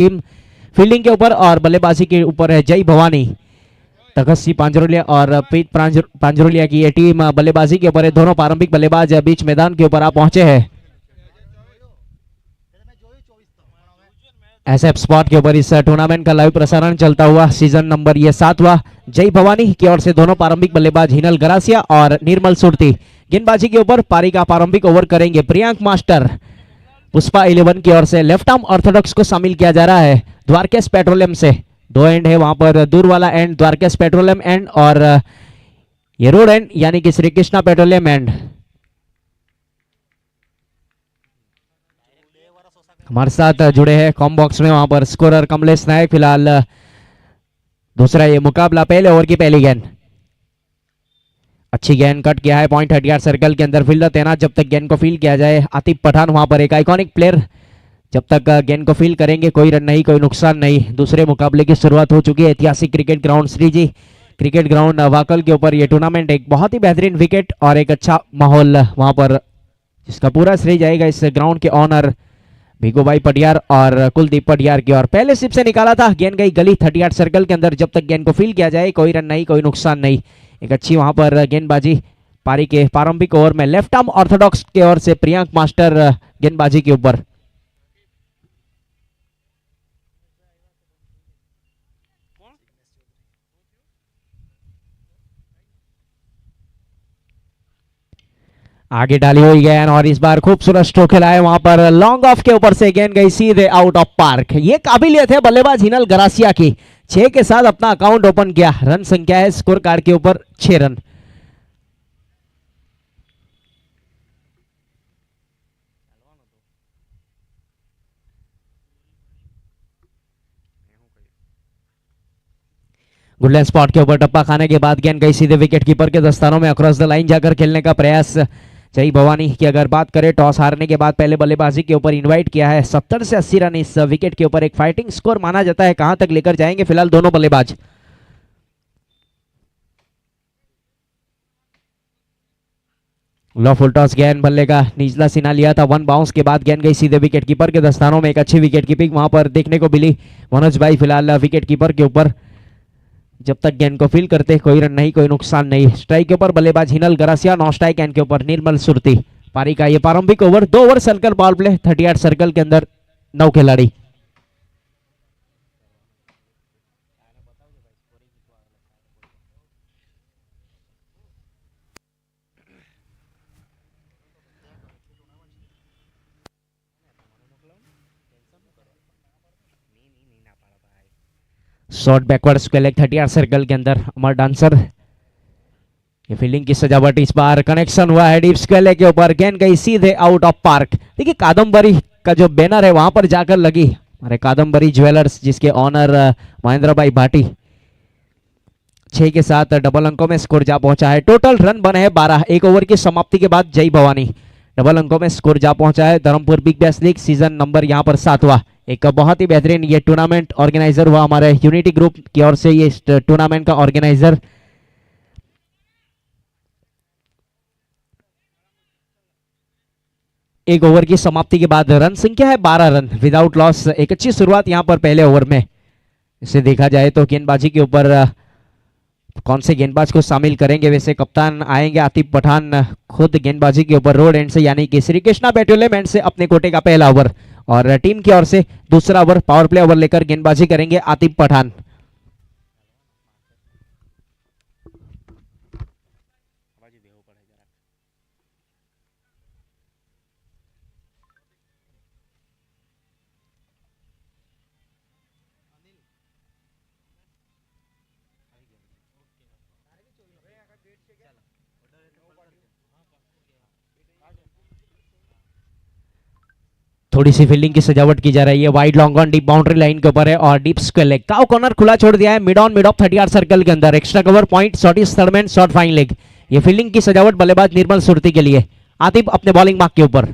Team fielding के ऊपर और बल्लेबाजी के ऊपर है जय भवानी। तखस्सी पांजरोलिया और प्रीत पांजरोलिया की ये टीम बल्लेबाजी के ऊपर है। दोनों पारंपरिक बल्लेबाज बीच मैदान के ऊपर आ पहुंचे हैं। एसएफ स्पॉट के ऊपर इस टूर्नामेंट का लाइव प्रसारण चलता हुआ सीजन नंबर ये 7वां। जय भवानी की ओर से दोनों पारंपरिक बल्लेबाज हिनल गरासिया और निर्मल सुरती। गेंदबाजी के ऊपर पारी का प्रारंभिक ओवर करेंगे प्रियांक मास्टर। पुष्पा 11 की ओर से लेफ्ट आर्म ऑर्थोडॉक्स को शामिल किया जा रहा है द्वारकेश पेट्रोलियम से। दो एंड है वहां पर, दूर वाला एंड द्वारकेश पेट्रोलियम एंड और ये रोड एंड यानी कि श्री कृष्णा पेट्रोलियम एंड। हमारे साथ जुड़े हैं कॉम बॉक्स में वहां पर स्कोरर कमलेश नायक। फिलहाल दूसरा ये मुकाबला, पहले ओवर की पहली गेंद, अच्छी गेंद कट किया है पॉइंट 30 यार्ड सर्कल के अंदर। फील्डर तैनात जब तक गेंद को फील किया जाए। आतिफ पठान वहां पर एक आइकॉनिक प्लेयर, जब तक गेंद को फील करेंगे कोई रन नहीं, कोई नुकसान नहीं। दूसरे मुकाबले की शुरुआत हो चुकी है। ऐतिहासिक cricket ground Shriji cricket ground Vakal के ऊपर ये टूर्नामेंट एक बहुत ही बेहतरीन विकेट और एक अच्छा माहौल वहां पर, जिसका पूरा श्रेय जाएगा इस ग्राउंड के ऑनर भिगू भाई पटियार और कुलदीप पटियार की ओर। पहले सिप से निकाला था, गेंद गई गली 30 यार्ड सर्कल के अंदर। जब तक गेंद को फील किया जाए कोई रन नहीं, कोई नुकसान नहीं। एक अच्छी वहां पर गेंदबाजी पारी के प्रारंभिक ओवर में लेफ्ट आर्म ऑर्थोडॉक्स की ओर से प्रियांक मास्टर गेंदबाजी के ऊपर। आगे डाली हुई गेंद और इस बार खूबसूरत स्ट्रोक खेला है वहां पर। लॉन्ग ऑफ के ऊपर से गेंद गई सीधे आउट ऑफ पार्क। ये काबिलियत है बल्लेबाज हिनल गरासिया की। 6 के साथ अपना अकाउंट ओपन किया। रन संख्या है स्कोर कार्ड के ऊपर 6 रन। गुडलैंड स्पॉट के ऊपर टप्पा खाने के बाद गेंद गई सीधे विकेट कीपर के दस्तानों में। अक्रॉस द लाइन जाकर खेलने का प्रयास जय भवानी की अगर बात करें, टॉस हारने के बाद पहले बल्लेबाजी के ऊपर इनवाइट किया है। 70 से 80 रन इस विकेट के ऊपर एक फाइटिंग स्कोर माना जाता है। कहां तक लेकर जाएंगे फिलहाल दोनों बल्लेबाज। लो फुल टॉस गेंद बल्ले का निचला सीना लिया था। 1 बाउंस के बाद गेंद गई सीधे विकेट कीपर के दस्तानों में। एक अच्छी विकेट कीपिंग वहां पर देखने को मिली मनोज भाई फिलहाल विकेट कीपर के ऊपर। जब तक गेंद को फील करते कोई रन नहीं, कोई नुकसान नहीं। स्ट्राइक के ऊपर बल्लेबाज हिनल गरासिया, नॉन स्ट्राइक गेंद के ऊपर निर्मल सुरती। पारी का ये प्रारंभिक over, 2 over circle ball play 30 yard circle के अंदर 9 खिलाड़ी। Short backward square leg 30 yard circle के अंदर अमर डांसर। ये फील्डिंग की सजावट, इस बार कनेक्शन हुआ है डीप स्क्वायर लेग के ऊपर। गेंद गई सीधे आउट ऑफ पार्क। देखिए कादम्बरी का जो बैनर है वहां पर जाकर लगी। हमारे कादम्बरी ज्वेलर्स जिसके ऑनर महेंद्र भाई भाटी। 6 के साथ डबल अंकों में स्कोर जा पहुंचा है। टोटल रन बने हैं 12। 1 ओवर की समाप्ति के बाद जय भवानी डबल अंकों में स्कोर जा पहुंचा है। Dharampur big bash league season number यहां पर 7वां। एक बहुत ही बेहतरीन ये टूर्नामेंट ऑर्गेनाइजर हुआ हमारे यूनिटी ग्रुप की ओर से। ये टूर्नामेंट का ऑर्गेनाइजर एक ओवर की समाप्ति के बाद रन संख्या है 12 रन विदाउट लॉस। एक अच्छी शुरुआत यहां पर पहले ओवर में। इसे देखा जाए तो गेंदबाजी के ऊपर कौन से गेंदबाज को शामिल करेंगे, वैसे कप्तान आएंगे आतिफ पठान खुद गेंदबाजी के ऊपर रोड एंड से, यानी कि श्री कृष्णा पेट्रोलियम एंड से अपने कोटे का पहला ओवर। और टीम की ओर से दूसरा ओवर पावर प्ले ओवर लेकर गेंदबाजी करेंगे आतिफ पठान। थोड़ी सी फील्डिंग की सजावट की जा रही है। Wide long on deep boundary line के ऊपर है और deep square leg. Cow corner खुला छोड़ दिया है mid on mid of 30 yard circle के अंदर। Extra cover point, short is third man, short fine leg. ये फील्डिंग की सजावट बल्लेबाज निर्मल सुरती के लिए। आतिफ अपने बॉलिंग मार्क के ऊपर।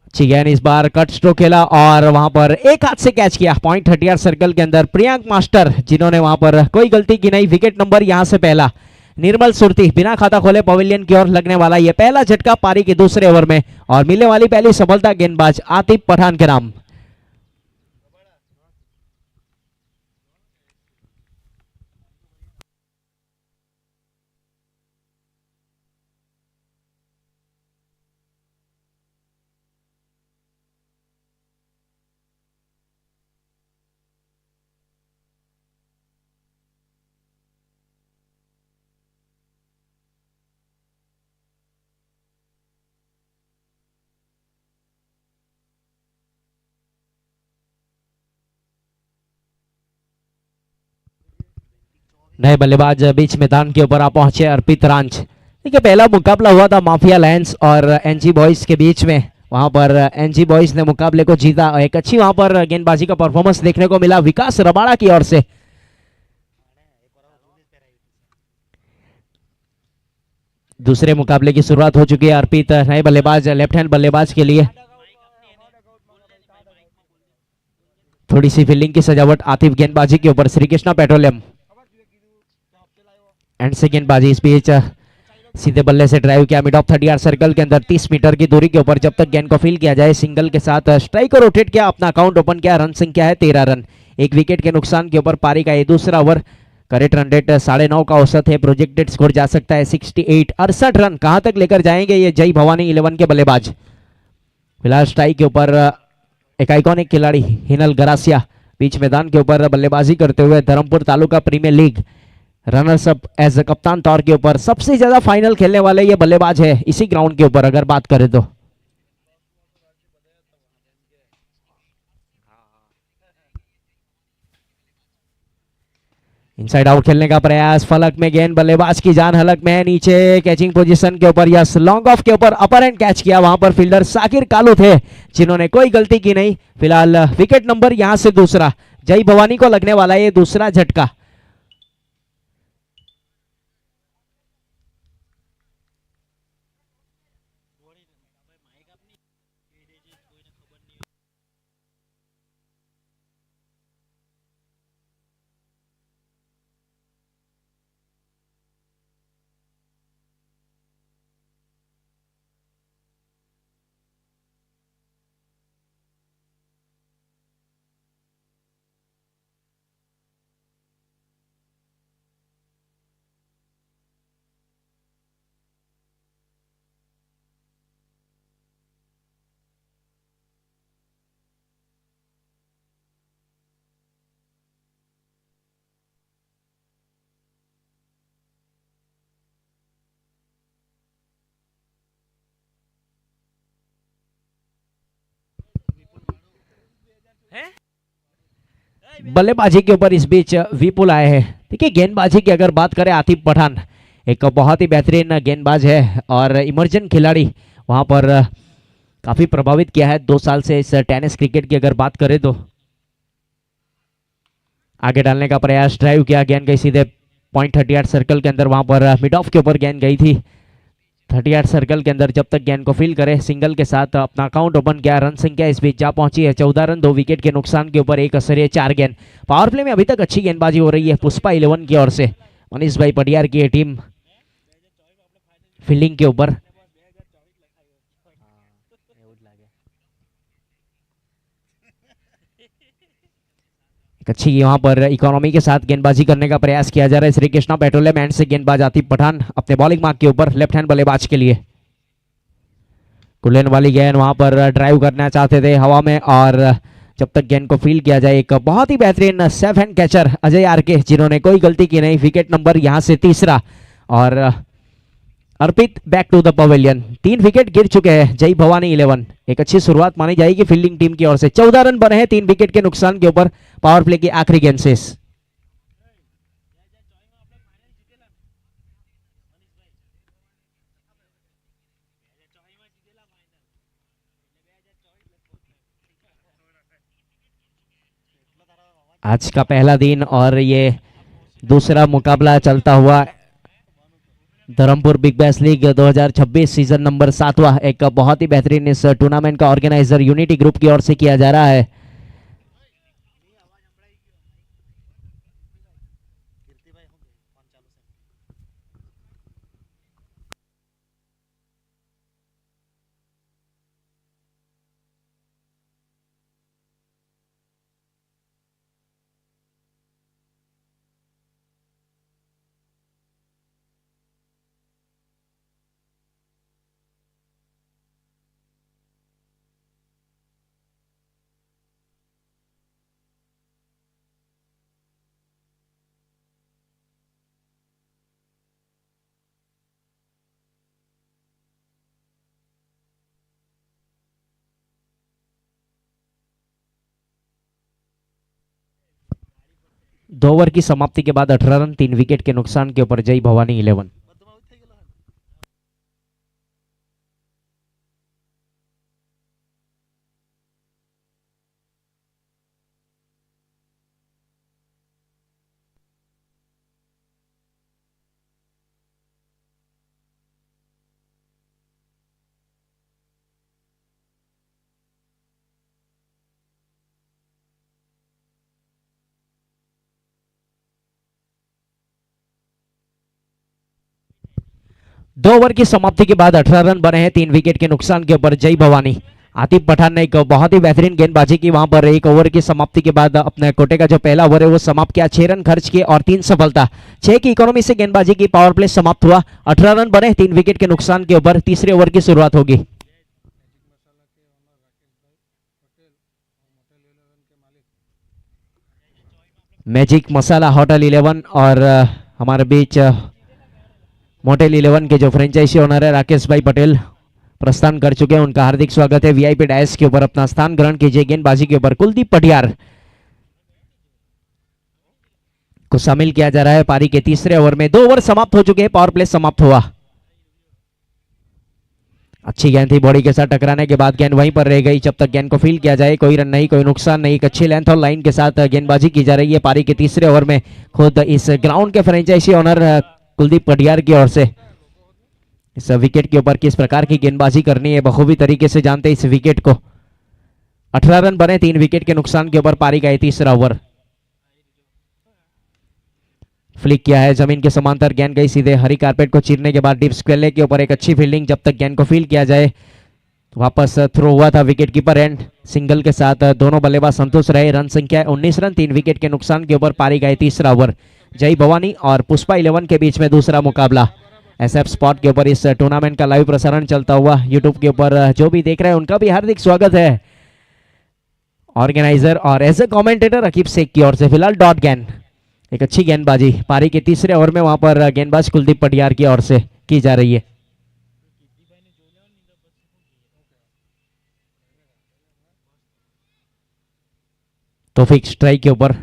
अच्छी गेंद, इस बार कट स्ट्रोक खेला और वहां पर एक हाथ से कैच किया पॉइंट 30 यार्ड सर्कल के अंदर। प्रियांक मास्टर जिन्होंने वहां पर कोई गलती की नहीं। विकेट नंबर यहां से पहला। निर्मल सुरती बिना खाता खोले पवेलियन की ओर लगने वाला ये पहला झटका पारी के दूसरे ओवर में और मिलने वाली पहली सफलता गेंदबाज आतिफ पठान के नाम। नए बल्लेबाज बीच मैदान के ऊपर आ पहुंचे अर्पित रांच। देखिए पहला मुकाबला हुआ था माफिया लायंस और एनजी बॉयज के बीच में, वहां पर एनजी बॉयज ने मुकाबले को जीता। एक अच्छी वहां पर गेंदबाजी का परफॉर्मेंस देखने को मिला विकास रबाड़ा की ओर से। दूसरे मुकाबले की शुरुआत हो चुकी है। अर्पित नए बल्लेबाज लेफ्ट हैंड बल्लेबाज के लिए थोड़ी सी फील्डिंग की सजावट आतिफ गेंदबाजी के ऊपर। श्री कृष्णा पेट्रोलियम एंड से गेंदबाजी इस बीच सीधे बल्ले से ड्राइव किया मिड ऑफ 30 सर्कल के अंदर 30 मीटर की दूरी के ऊपर। जब तक गेंद को फील किया जाए सिंगल के साथ स्ट्राइक को रोटेट किया, अपना अकाउंट ओपन किया। रन संख्या है 13 रन, एक विकेट के नुकसान के ऊपर पारी का ये दूसरा ओवर। करेक्ट रन रेट 9.5 का औसत है। प्रोजेक्टेड स्कोर जा सकता है 68। 68 रन कहां तक लेकर जाएंगे ये जय भवानी 11 के बल्लेबाज। फिलहाल स्ट्राइक के ऊपर एक आइकॉनिक खिलाड़ी हिनल गरासिया बीच मैदान के ऊपर बल्लेबाजी करते हुए Dharampur taluka premier league runners up as कप्तान तौर के ऊपर सबसे ज्यादा फाइनल खेलने वाले ये बल्लेबाज है इसी ग्राउंड के ऊपर अगर बात करें तो। इनसाइड आउट खेलने का प्रयास, फलक में गेंद, बल्लेबाज की जान हलक में है, नीचे कैचिंग पोजीशन के ऊपर यस लॉन्ग ऑफ के ऊपर अपर एंड कैच किया। वहां पर फील्डर साकिर कालू थे जिन्होंने कोई गलती की नहीं। फिलहाल विकेट नंबर यहां से दूसरा, जय भवानी को लगने वाला ये दूसरा झटका। बल्लेबाजी के ऊपर इस बीच विपुल आए हैं। देखिए गेंदबाजी की अगर बात करें आतिफ पठान एक बहुत ही बेहतरीन गेंदबाज है और इमर्जन खिलाड़ी, वहां पर काफी प्रभावित किया है 2 साल से इस टेनिस क्रिकेट की अगर बात करें तो। आगे डालने का प्रयास, ड्राइव किया, गेंद गई सीधे पॉइंट 38 सर्कल के अंदर। वहां पर मिड ऑफ के ऊपर गेंद गई थी 38 सर्कल के अंदर। जब तक गेंद को फील करे सिंगल के साथ अपना अकाउंट ओपन किया। रन संख्या इस बीच जा पहुंची है 14 रन, 2 विकेट के नुकसान के ऊपर, एक असर 4 गेंद। पावर प्ले में अभी तक अच्छी गेंदबाजी हो रही है पुष्पा 11 की ओर से। मनीष भाई पटियार की ये टीम फील्डिंग के ऊपर अच्छी वहां पर इकोनॉमी के साथ गेंदबाजी करने का प्रयास किया जा रहा है। श्री कृष्णा पेट्रोलियम एंड से गेंदबाज आतिफ पठान अपने बॉलिंग मार्क के ऊपर लेफ्ट हैंड बल्लेबाज के लिए। कुलेन वाली गेंद, वहां पर ड्राइव करना चाहते थे हवा में और जब तक गेंद को फील किया जाए एक बहुत ही बेहतरीन safe hand catcher Ajay RK जिन्होंने कोई गलती की नहीं। विकेट नंबर यहां से तीसरा और Arpit back to the pavilion. 3 wicket गिर चुके हैं जय भवानी 11। एक अच्छी शुरुआत मानी जाएगी फील्डिंग टीम की ओर से। 14 रन बने हैं 3 विकेट के नुकसान के ऊपर पावर प्ले की आखिरी गेंद से। आज का पहला दिन और ये दूसरा मुकाबला चलता हुआ Dharampur big bash league 2026 season number 7वां एक बहुत ही बेहतरीन इस टूर्नामेंट का ऑर्गेनाइजर यूनिटी ग्रुप की ओर से किया जा रहा है। 2 ओवर की समाप्ति के बाद 18 रन 3 विकेट के नुकसान के ऊपर जय भवानी 11। दो ओवर की समाप्ति के बाद 18 रन बने हैं 3 विकेट के नुकसान के ऊपर जय भवानी। आतिफ पठान ने एक बहुत ही बेहतरीन गेंदबाजी की वहां पर। एक ओवर की समाप्ति के बाद अपने कोटे का जो पहला ओवर है वो समाप्त किया, 6 रन खर्च किए और 3 सफलता। 6 की इकोनॉमी से गेंदबाजी की, पावर प्ले समाप्त हुआ, 18 रन बने 3 विकेट के नुकसान के ऊपर। तीसरे ओवर की शुरुआत होगी। मैजिक मसाला होटल 11 और हमारे बीच मोटेल 11 के जो फ्रेंचाइजी ओनर है राकेश भाई पटेल प्रस्थान कर चुके हैं। उनका हार्दिक स्वागत है। वीआईपी डायस के ऊपर अपना स्थान ग्रहण कीजिए। गेंदबाजी के ऊपर कुलदीप पटियार को शामिल किया जा रहा है पारी के तीसरे ओवर में। 2 ओवर समाप्त हो चुके हैं, पावर प्ले समाप्त हुआ। अच्छी गेंद थी, बॉडी के साथ टकराने के बाद गेंद वहीं पर रह गई। जब तक गेंद को फील किया जाए कोई रन नहीं, कोई नुकसान नहीं। एक अच्छी लेंथ और लाइन के साथ गेंदबाजी की जा रही है पारी के तीसरे ओवर में। खुद इस ग्राउंड के फ्रेंचाइजी ओनर कुलदीप पटियार की ओर से इस विकेट के ऊपर किस प्रकार की गेंदबाजी करनी है बखूबी तरीके से जानते इस विकेट को। 18 रन बने 3 विकेट के नुकसान के ऊपर पारी का तीसरा ओवर। फ्लिक किया है जमीन के समांतर, गेंद गई सीधे हरी कारपेट को चीरने के बाद डीप स्क्वेले के ऊपर एक अच्छी फील्डिंग। जब तक गेंद को फील किया जाए वापस थ्रो हुआ था विकेट कीपर एंड सिंगल के साथ दोनों बल्लेबाज संतुष्ट रहे। रन संख्या 19 रन 3 विकेट के नुकसान के ऊपर पारी का तीसरा ओवर। जय भवानी और पुष्पा 11 के बीच में दूसरा मुकाबला। एसएफ स्पॉट के ऊपर इस टूर्नामेंट का लाइव प्रसारण चलता हुआ यूट्यूब के ऊपर जो भी देख रहे हैं उनका भी हार्दिक स्वागत है। ऑर्गेनाइजर और as a commentator Aqib Shaikh की ओर से फिलहाल डॉट गेंद। एक अच्छी गेंदबाजी पारी के तीसरे ओवर में वहां पर गेंदबाज कुलदीप पटियार की ओर से की जा रही है। तो फिक्स स्ट्राइक के ऊपर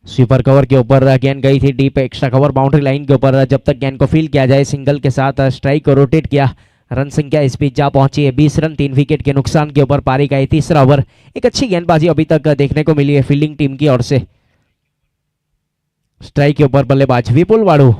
स्वीपर कवर के ऊपर गेंद गई थी deep extra cover boundary line के ऊपर। जब तक गेंद को फील किया जाए सिंगल के साथ स्ट्राइक को रोटेट किया। रन संख्या इस बीच जा पहुंची है 20 रन 3 विकेट के नुकसान के ऊपर पारी का तीसरा ओवर। एक अच्छी गेंदबाजी अभी तक देखने को मिली है फील्डिंग टीम की ओर से। स्ट्राइक के ऊपर बल्लेबाज विपुल वाड़ू।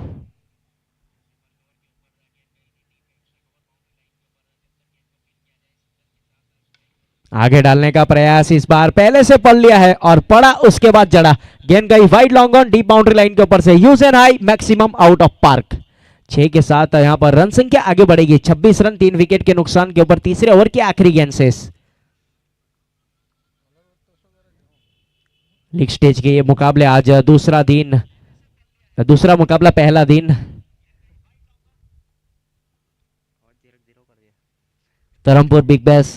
आगे डालने का प्रयास, इस बार पहले से पढ़ लिया है और पड़ा उसके बाद जड़ा। गेंद गई wide long on deep boundary line के ऊपर से। Use and high maximum out of park. 6 के साथ यहां पर रन संख्या आगे बढ़ेगी। 26 रन 3 विकेट के नुकसान के ऊपर तीसरे ओवर की आखिरी गेंद से। लीग स्टेज के ये मुकाबले आज दूसरा मुकाबला पहला दिन। धर्मपुर बिग बैश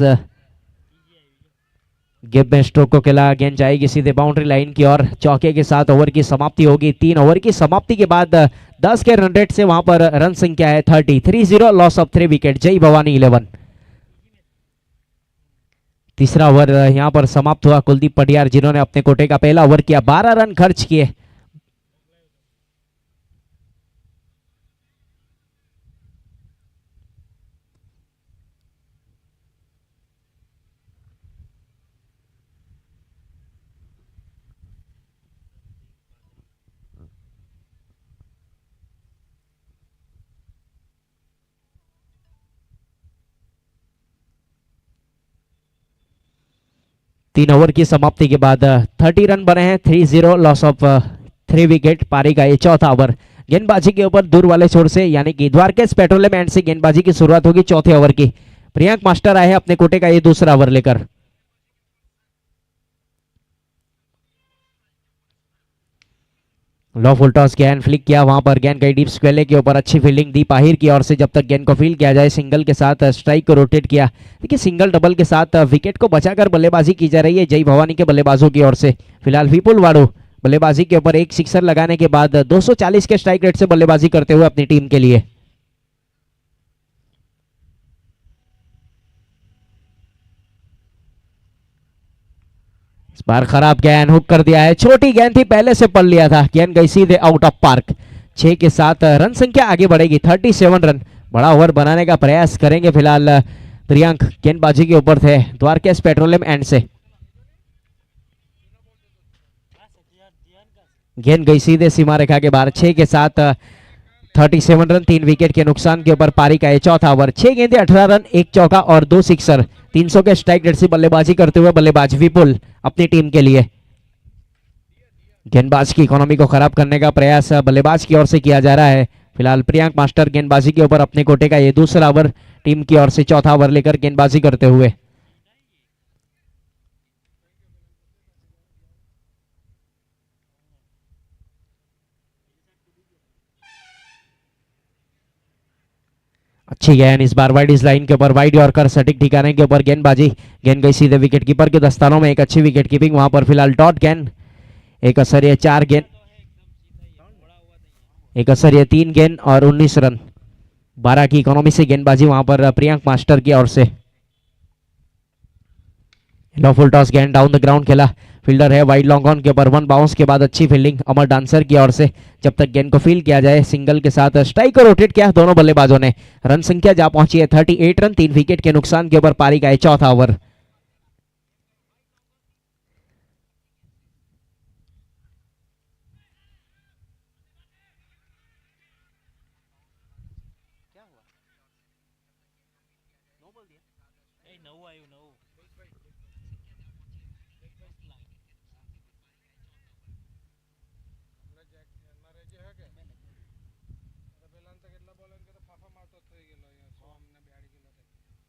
गेम में स्ट्रोक को खेला। गेंद जाएगी सीधे बाउंड्री लाइन की और चौके के साथ ओवर की समाप्ति होगी। 3 ओवर की समाप्ति के बाद 10 के रन रेट से वहां पर रन संख्या है 30 लॉस ऑफ 3 विकेट। जय भवानी 11। तीसरा ओवर यहां पर समाप्त हुआ। कुलदीप पटियार जिन्होंने अपने कोटे का पहला ओवर किया, 12 रन खर्च किए। तीन ओवर की समाप्ति के बाद 30 रन बने हैं। 30 लॉस ऑफ 3 विकेट पारी का ये चौथा ओवर। गेंदबाजी के ऊपर दूर वाले छोर से यानी कि द्वारकेश पेट्रोलियम एंड से गेंदबाजी की शुरुआत होगी चौथे ओवर की। प्रियांक मास्टर आए हैं अपने कोटे का ये दूसरा ओवर लेकर। लो फुल टॉस गेंद फ्लिक किया, वहां पर गेंद गई डीप स्क्वेले के ऊपर। अच्छी फील्डिंग दी पाहिर की ओर से। जब तक गेंद को फील किया जाए सिंगल के साथ स्ट्राइक को रोटेट किया। देखिए सिंगल डबल के साथ विकेट को बचाकर बल्लेबाजी की जा रही है जय भवानी के बल्लेबाजों की ओर से। फिलहाल विपुल वाड़ू बल्लेबाजी के ऊपर एक सिक्सर लगाने के बाद 240 के स्ट्राइक रेट से बल्लेबाजी करते हुए अपनी टीम के लिए। इस बार खराब गेंद हुक कर दिया है, छोटी गेंद थी, पहले से पढ़ लिया था, गेंद गई सीधे आउट ऑफ पार्क। 6 के साथ रन संख्या आगे बढ़ेगी, 37 रन। बड़ा ओवर बनाने का प्रयास करेंगे फिलहाल प्रियांक, गेंदबाजी के ऊपर थे द्वारकेश पेट्रोलियम एंड से। गेंद गई सीधे सीमा रेखा के बाहर। 6 के साथ 37 रन, 3 विकेट के नुकसान के ऊपर पारी का ये चौथा ओवर। 6 गेंदे 18 रन, 1 चौका और 2 सिक्सर। 300 के स्ट्राइक रेट से बल्लेबाजी करते हुए बल्लेबाज विपुल अपनी टीम के लिए। गेंदबाज की इकोनॉमी को खराब करने का प्रयास बल्लेबाज की ओर से किया जा रहा है। फिलहाल प्रियांक मास्टर गेंदबाजी के ऊपर अपने कोटे का ये दूसरा ओवर, टीम की ओर से चौथा ओवर लेकर गेंदबाजी करते हुए। अच्छी गेंद इस बार वाइड इस लाइन के ऊपर, वाइड यॉर्कर सटीक ठिकाने के ऊपर गेंदबाजी। गेंद गई सीधे विकेट कीपर के दस्तानों में, एक अच्छी विकेट कीपिंग वहां पर फिलहाल। डॉट गेंद, एक असर 4 गेंद, एक असर 3 गेंद और 19 रन। 12 की इकोनॉमी से गेंदबाजी वहां पर प्रियांक मास्टर की ओर से। लो फुल टॉस, गेंद डाउन द ग्राउंड खेला, फील्डर है वाइड लॉन्ग ऑन के ऊपर। 1 बाउंस के बाद अच्छी फील्डिंग अमर डांसर की ओर से। जब तक गेंद को फील्ड किया जाए, सिंगल के साथ स्ट्राइक को रोटेट किया दोनों बल्लेबाजों ने। रन संख्या जा पहुंची है 38 रन, 3 विकेट के नुकसान के ऊपर पारी का चौथा ओवर।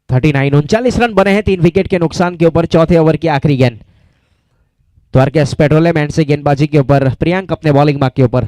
थर्टी 39 रन बने हैं 3 विकेट के नुकसान के ऊपर। चौथे ओवर की आखिरी गेंद द्वारकेश पेट्रोलियम एंड से गेंदबाजी के ऊपर प्रियांक अपने बॉलिंग मार्क के ऊपर।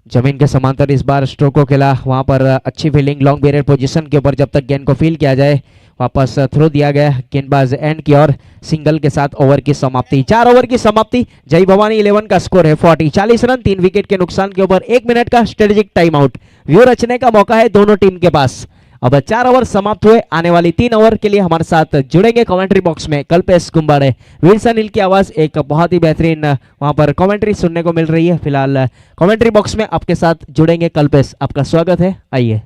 जमीन के समांतर इस बार स्ट्रोक को खेला, वहां पर अच्छी फील्डिंग लॉन्ग बेरियर पोजीशन के ऊपर। जब तक गेंद को फील्ड किया जाए, वापस थ्रो दिया गया गेंदबाज एंड की ओर। सिंगल के साथ ओवर की समाप्ति, 4 ओवर की समाप्ति। जय भवानी 11 का स्कोर है 40 रन, 3 विकेट के नुकसान के ऊपर। 1 मिनट का स्ट्रेटेजिक टाइम आउट, व्यू रचने का मौका है दोनों टीम के पास। अब 4 ओवर समाप्त हुए, आने वाली 3 ओवर के लिए हमारे साथ जुड़ेंगे कमेंट्री बॉक्स में कल्पेश कुंबाड़े। विल्सन हिल की आवाज, एक बहुत ही बेहतरीन वहां पर कमेंट्री सुनने को मिल रही है। फिलहाल कमेंट्री बॉक्स में आपके साथ जुड़ेंगे कल्पेश, आपका स्वागत है, आइए।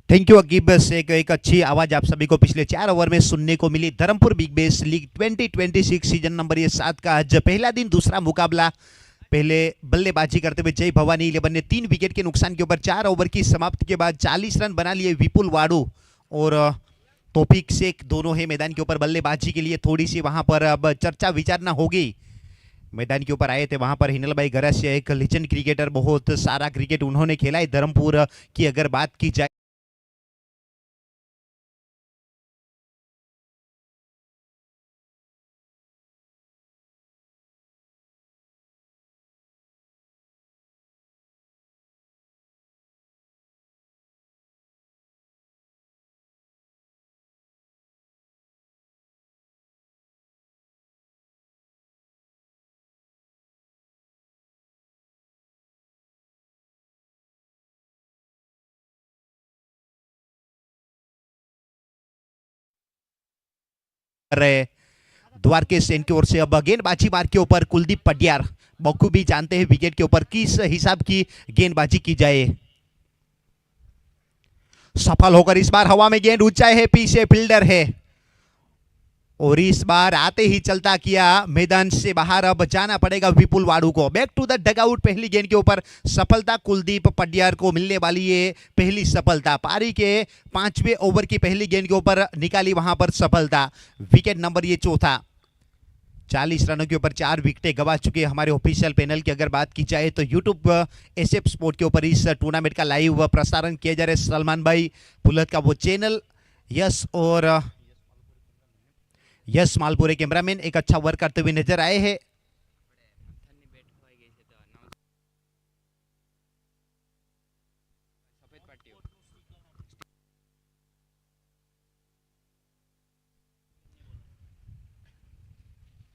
Thank you Aqib. एक अच्छी आवाज आप सभी को पिछले 4 ओवर में सुनने को मिली। Dharampur big bash league 2026 season number 7 का आज पहला दिन, दूसरा मुकाबला। पहले बल्लेबाजी करते हुए जय भवानी 11 ने 3 विकेट के नुकसान के ऊपर 4 ओवर की समाप्ति के बाद 40 रन बना लिए। विपुल वाड़ू और तौफीक शेख दोनों है मैदान के ऊपर बल्लेबाजी के लिए। थोड़ी सी वहां पर अब चर्चा विचारना होगी। मैदान के ऊपर आए थे वहां पर हिनल भाई गरासिया, एक लीजेंड क्रिकेटर, बहुत सारा क्रिकेट उन्होंने खेला है। धर्मपुर की अगर बात की जाए रहे द्वारकेश सेन की ओर से। अब गेंदबाजी मार के ऊपर कुलदीप पटियार बखूबी जानते हैं विकेट के ऊपर किस हिसाब की गेंदबाजी की जाए। सफल होकर इस बार हवा में गेंद ऊंचाई है, पीछे फील्डर है और इस बार आते ही चलता किया मैदान से बाहर। अब जाना पड़ेगा विपुल वाड़ू को। Back to the dugout. पहली गेंद के ऊपर सफलता कुलदीप पटियार को मिलने वाली है पहली सफलता। पारी के 5वें ओवर की पहली गेंद के ऊपर निकाली वहां पर सफलता। विकेट नंबर ये चौथा। 40 रनों के ऊपर 4 विकेटें गंवा चुके हमारे ऑफिशियल पैनल की अगर बात की जाए तो यूट्यूब एसएफ स्पोर्ट के ऊपर इस टूर्नामेंट का लाइव प्रसारण किया जा रहा है। सलमान भाई पुलत का वो चैनल यस और यस मालपुरे कैमरामैन एक अच्छा वर्क करते हुए नजर आए हैं।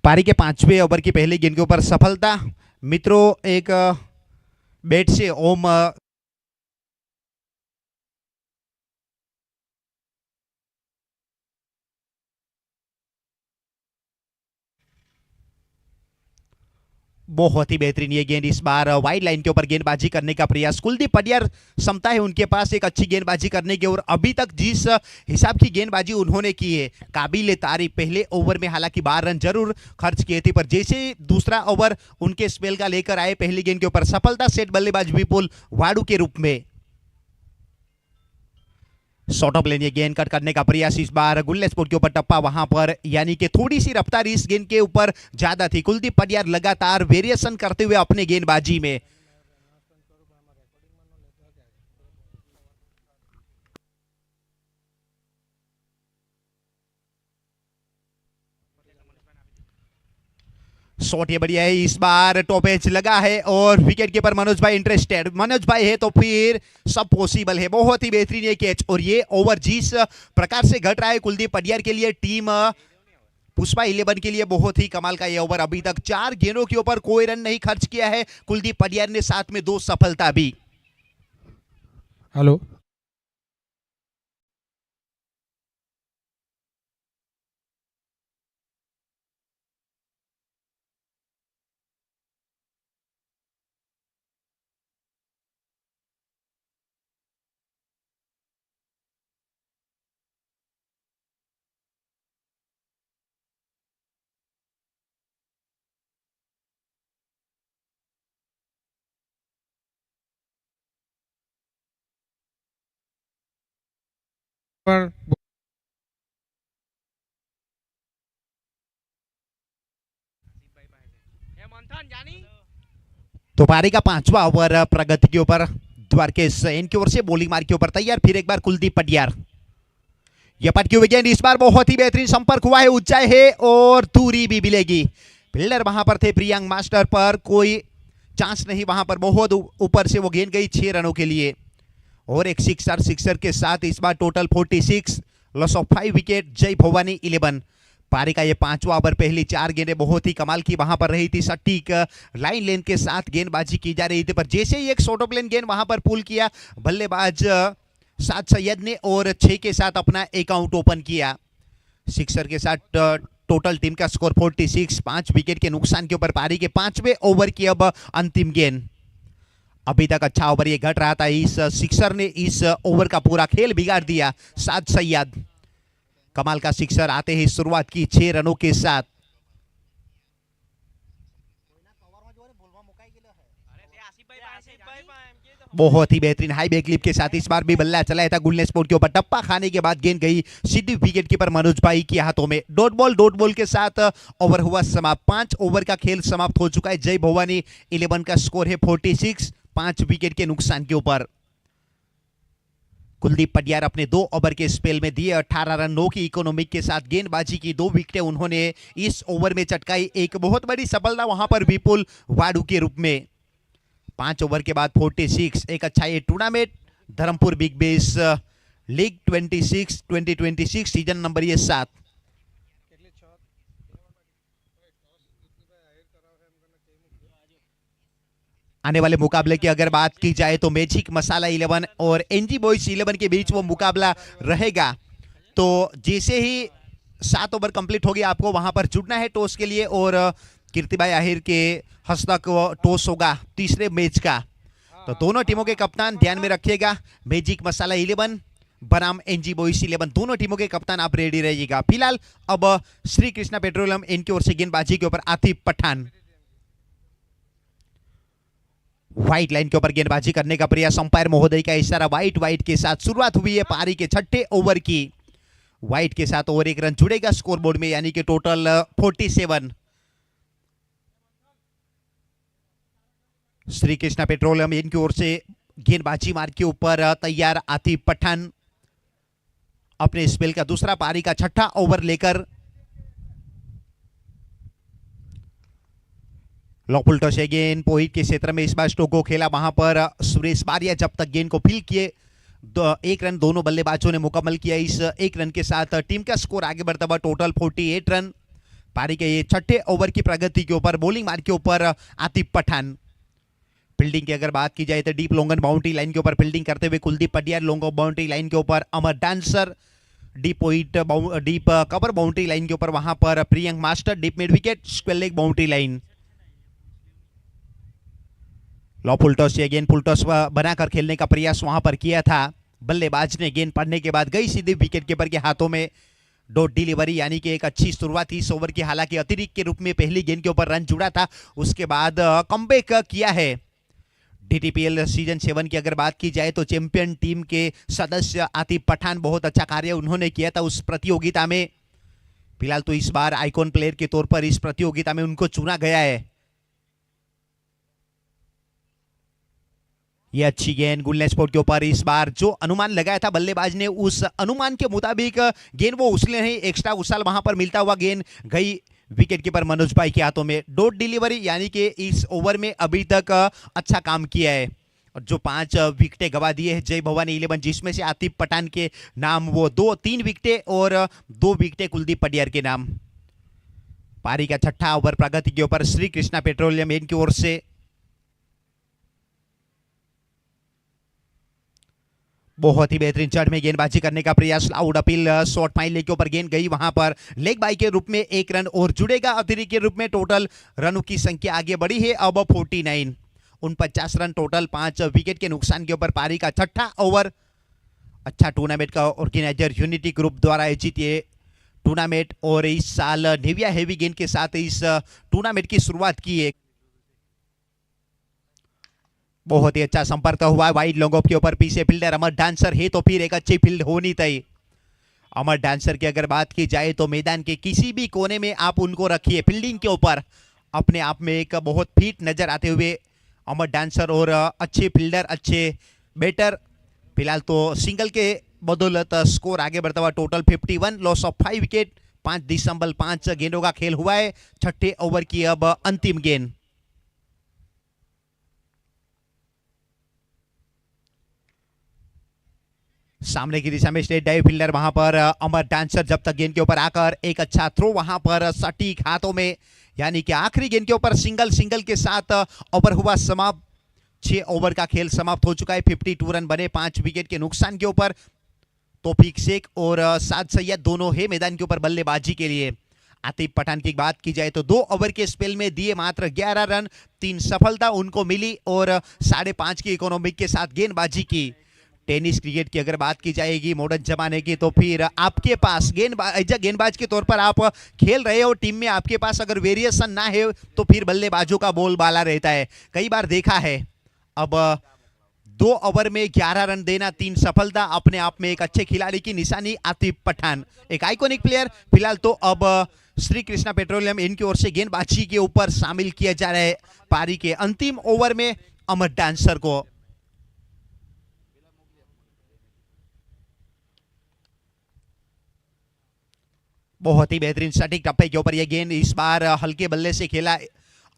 पारी के 5वें ओवर की पहली गेंद के ऊपर सफलता मित्रों। एक बैट से ओम बहुत ही बेहतरीन ये गेंद, इस बार वाइड लाइन के ऊपर गेंदबाजी करने का प्रयास। कुलदीप पडियार क्षमता है उनके पास एक अच्छी गेंदबाजी करने की, और अभी तक जिस हिसाब की गेंदबाजी उन्होंने की है काबिल तारीफ। पहले ओवर में हालांकि 12 रन जरूर खर्च किए थे, पर जैसे दूसरा ओवर उनके स्पेल का लेकर आए पहली गेंद के ऊपर सफलता। सेट बल्लेबाज विपुल वाडू के रूप में शॉर्ट ऑफ लेन ये गेंद कट करने का प्रयास। इस बार गुल्लेस्पोर्ट के ऊपर टप्पा वहां पर, यानी कि थोड़ी सी रफ्तार इस गेंद के ऊपर ज्यादा थी। कुलदीप पडियार लगातार वेरिएशन करते हुए अपने गेंदबाजी में। शॉट ये बढ़िया है, इस बार टॉप एज लगा है और विकेट कीपर मनोज भाई इंटरेस्टेड। मनोज भाई है तो फिर सब पॉसिबल है। बहुत ही बेहतरीन ये कैच, और ये ओवर जिस प्रकार से घट रहा है कुलदीप पडियार के लिए, टीम पुष्पा 11 के लिए बहुत ही कमाल का ये ओवर। अभी तक 4 गेंदों के ऊपर कोई रन नहीं खर्च किया है कुलदीप पडियार ने, साथ में 2 सफलता भी। हेलो पर तो पारी का 5वां ओवर प्रगति के ऊपर। द्वारकेश इनकी ओर से बॉलिंग मार के ऊपर तैयार, फिर एक बार कुलदीप पडियार। यह पटकी हुई गेंद, इस बार बहुत ही बेहतरीन संपर्क हुआ है, ऊंचाई है और दूरी भी मिलेगी। फील्डर वहां पर थे प्रियांक मास्टर, पर कोई चांस नहीं वहां पर। बहुत ऊपर से वो गेंद गई 6 रनों के लिए, और एक सिक्सर के साथ इस बार टोटल 46, लॉस ऑफ 5 विकेट। जय भवानी 11। पारी का ये 5वां ओवर, पहली 4 गेंदें बहुत ही कमाल की वहां पर रही थी। सटीक लाइन लेन के साथ गेंदबाजी की जा रही थी, पर जैसे ही एक शॉर्ट ऑफ लेन गेंद वहां पर पुल किया बल्लेबाज साद सैयद ने, और 6 के साथ अपना अकाउंट ओपन किया। सिक्सर के साथ टोटल टीम का स्कोर 46, 5 विकेट के नुकसान के ऊपर पारी के 5वें ओवर की अब अंतिम गेंद। अभी तक अच्छा ओवर ये घट रहा था, इस सिक्सर ने इस ओवर का पूरा खेल बिगाड़ दिया। साद सैयद कमाल का सिक्सर आते ही शुरुआत की 6 रनों के साथ। बहुत ही बेहतरीन हाई बैक क्लिप के साथ इस बार भी बल्ला चलाया था गुल्लेस्पोर्ट के ऊपर। टप्पा खाने के बाद गेंद गई सीधी विकेट कीपर मनोज भाई के हाथों में। डॉट बॉल के साथ ओवर हुआ समाप्त। 5 ओवर का खेल समाप्त हो चुका है। जय भवानी 11 का स्कोर है 46, 5 विकेट के नुकसान के ऊपर। कुलदीप पडियार अपने 2 ओवर के स्पेल में दिए 18 रन, 9 की इकोनॉमिक के साथ गेंदबाजी की। 2 विकेटें उन्होंने इस ओवर में चटकाई। एक बहुत बड़ी सफलता वहां पर विपुल वाडू के रूप में। 5 ओवर के बाद 46, एक अच्छा ये tournament Dharampur big bash league 2026 season number ये 7। आने वाले मुकाबले की अगर बात की जाए तो मैजिक मसाला 11 और एनजी बॉयज 11 के बीच वो मुकाबला रहेगा। तो जैसे ही 7 ओवर कंप्लीट हो गया आपको वहां पर जुड़ना है टॉस के लिए, और कीर्ति भाई आहिर के हस्तक टॉस होगा तीसरे मैच का। तो दोनों टीमों के कप्तान ध्यान में रखिएगा, मैजिक मसाला 11 बनाम एनजी बॉयज 11, दोनों टीमों के कप्तान आप रेडी रहिएगा। फिलहाल अब श्री कृष्णा पेट्रोलियम इनकी ओर से गेंदबाजी के ऊपर आतिफ पठान। व्हाइट लाइन के ऊपर गेंदबाजी करने का प्रयास, अंपायर महोदय का इशारा। वाइट के साथ शुरुआत हुई है पारी के 6ठे ओवर की। व्हाइट के साथ और 1 रन जुड़ेगा स्कोरबोर्ड में, यानी कि टोटल 47। श्री कृष्णा पेट्रोलियम इनकी ओर से गेंदबाजी मार्ग के ऊपर तैयार आतिफ पठान अपने स्पेल का दूसरा पारी का छठा ओवर लेकर लॉपुल्टो से गेंद पोहित के क्षेत्र में इस बार स्ट्रोक को खेला, वहां पर सुरेश बारिया जब तक गेंद को फील किए एक रन दोनों बल्लेबाजों ने मुकम्मल किया। इस एक रन के साथ टीम का स्कोर आगे बढ़ता हुआ टोटल 48 रन। पारी के ये छठे ओवर की प्रगति के ऊपर बॉलिंग मार्ग के ऊपर आतिफ पठान। फील्डिंग की अगर बात की जाए तो डीप लॉन्गन बाउंड्री लाइन के ऊपर फील्डिंग करते हुए Kuldeep Patiyar, long boundary line के ऊपर Amar Dancer, deep point deep cover boundary line के ऊपर वहां पर Priyank Master, deep mid wicket square leg boundary line. Low full toss से गेंद फुलटॉस बनाकर खेलने का प्रयास वहां पर किया था, बल्लेबाज ने गेंद पड़ने के बाद गई सीधी विकेट कीपर के हाथों में। डॉट डिलीवरी यानी कि एक अच्छी शुरुआत इस ओवर की, हालांकि अतिरिक्त के रूप में पहली गेंद के ऊपर रन जुड़ा था, उसके बाद कमबैक किया है। डीटीपीएल सीजन 7 की अगर बात की जाए तो चैंपियन टीम के सदस्य आतिफ पठान बहुत अच्छा कार्य उन्होंने किया था उस प्रतियोगिता में। फिलहाल तो इस बार आइकॉन प्लेयर के तौर पर इस प्रतियोगिता में उनको चुना गया है। ये अच्छी गेंद गुल्ले स्पोर्ट के ऊपर, इस बार जो अनुमान लगाया था बल्लेबाज ने उस अनुमान के मुताबिक गेंद वो उछले नहीं, एक्स्ट्रा उछाल वहां पर मिलता हुआ गेंद गई विकेट कीपर मनोज भाई के हाथों में। डॉट डिलीवरी यानी कि इस ओवर में अभी तक अच्छा काम किया है और जो 5 विकेटें गवा दिए हैं जय भवानी 11, जिसमें से आतिफ पठान के नाम वो 3 विकेटें और 2 विकेटें कुलदीप पटियार के नाम। पारी का छठा ओवर प्रगति के ऊपर श्री कृष्णा पेट्रोलियम इनकी ओर से बहुत ही बेहतरीन चढ़ में गेंदबाजी करने का प्रयास, आउट अपील शॉर्ट माइल के ऊपर गेंद गई, वहां पर लेग बाई के रूप में 1 रन और जुड़ेगा अतिरिक्त के रूप में। टोटल रनों की संख्या आगे बढ़ी है अब 49, 49 रन टोटल, 5 विकेट के नुकसान के ऊपर पारी का छठा ओवर। अच्छा टूर्नामेंट का ऑर्गेनाइजर यूनिटी ग्रुप द्वारा आयोजित ये टूर्नामेंट और इस साल निविया हेवी गेंद के साथ इस टूर्नामेंट की शुरुआत की है। बहुत ही अच्छा संपर्क हुआ वाइड लॉन्ग ऑफ के ऊपर, पीछे फील्डर अमर डांसर है तो फिर एक अच्छी फील्ड होनी चाहिए। अमर डांसर की अगर बात की जाए तो मैदान के किसी भी कोने में आप उनको रखिए, फील्डिंग के ऊपर अपने आप में एक बहुत फिट नजर आते हुए अमर डांसर और अच्छे फील्डर, अच्छे बैटर। फिलहाल तो सिंगल के बदौलत स्कोर आगे बढ़ता हुआ टोटल 51, लॉस ऑफ 5 विकेट। 5 दिसंबर 5 गेंदों का खेल हुआ है, छठे ओवर की अब अंतिम गेंद। सामने की दिशा में स्टेट डाइव फील्डर वहां पर अमर डांसर जब तक गेंद के ऊपर आकर एक अच्छा थ्रो वहां पर सटीक हाथों में, यानी कि आखिरी गेंद के ऊपर सिंगल के साथ ओवर हुआ समाप्त। 6 ओवर का खेल समाप्त हो चुका है, 52 रन बने 5 विकेट के नुकसान के ऊपर। तौफीक शेख और साद सैयद दोनों है मैदान के ऊपर बल्लेबाजी के लिए। आतिफ पठान की बात की जाए तो 2 ओवर के स्पेल में दिए मात्र 11 रन, 3 सफलता उनको मिली और 5.5 की इकोनॉमिक के साथ गेंदबाजी की। टेनिस क्रिकेट की अगर बात की जाएगी मॉडर्न जमाने की तो फिर आपके पास गेंदबाज के तौर पर आप खेल रहे हो, टीम में आपके पास अगर वेरिएशन ना है तो फिर बल्लेबाजों का बोलबाला रहता है। कई बार देखा है, अब 2 ओवर में 11 रन देना, 3 सफलता, अपने आप में एक अच्छे खिलाड़ी की निशानी। आतिफ पठान एक आइकॉनिक प्लेयर। फिलहाल तो अब श्री कृष्णा पेट्रोलियम इनकी ओर से गेंदबाजी के ऊपर शामिल किया जा रहा है पारी के अंतिम ओवर में अमर डांसर को। बहुत ही बेहतरीन सटीक टप्पे के ऊपर यह गेंद, इस बार हल्के बल्ले से खेला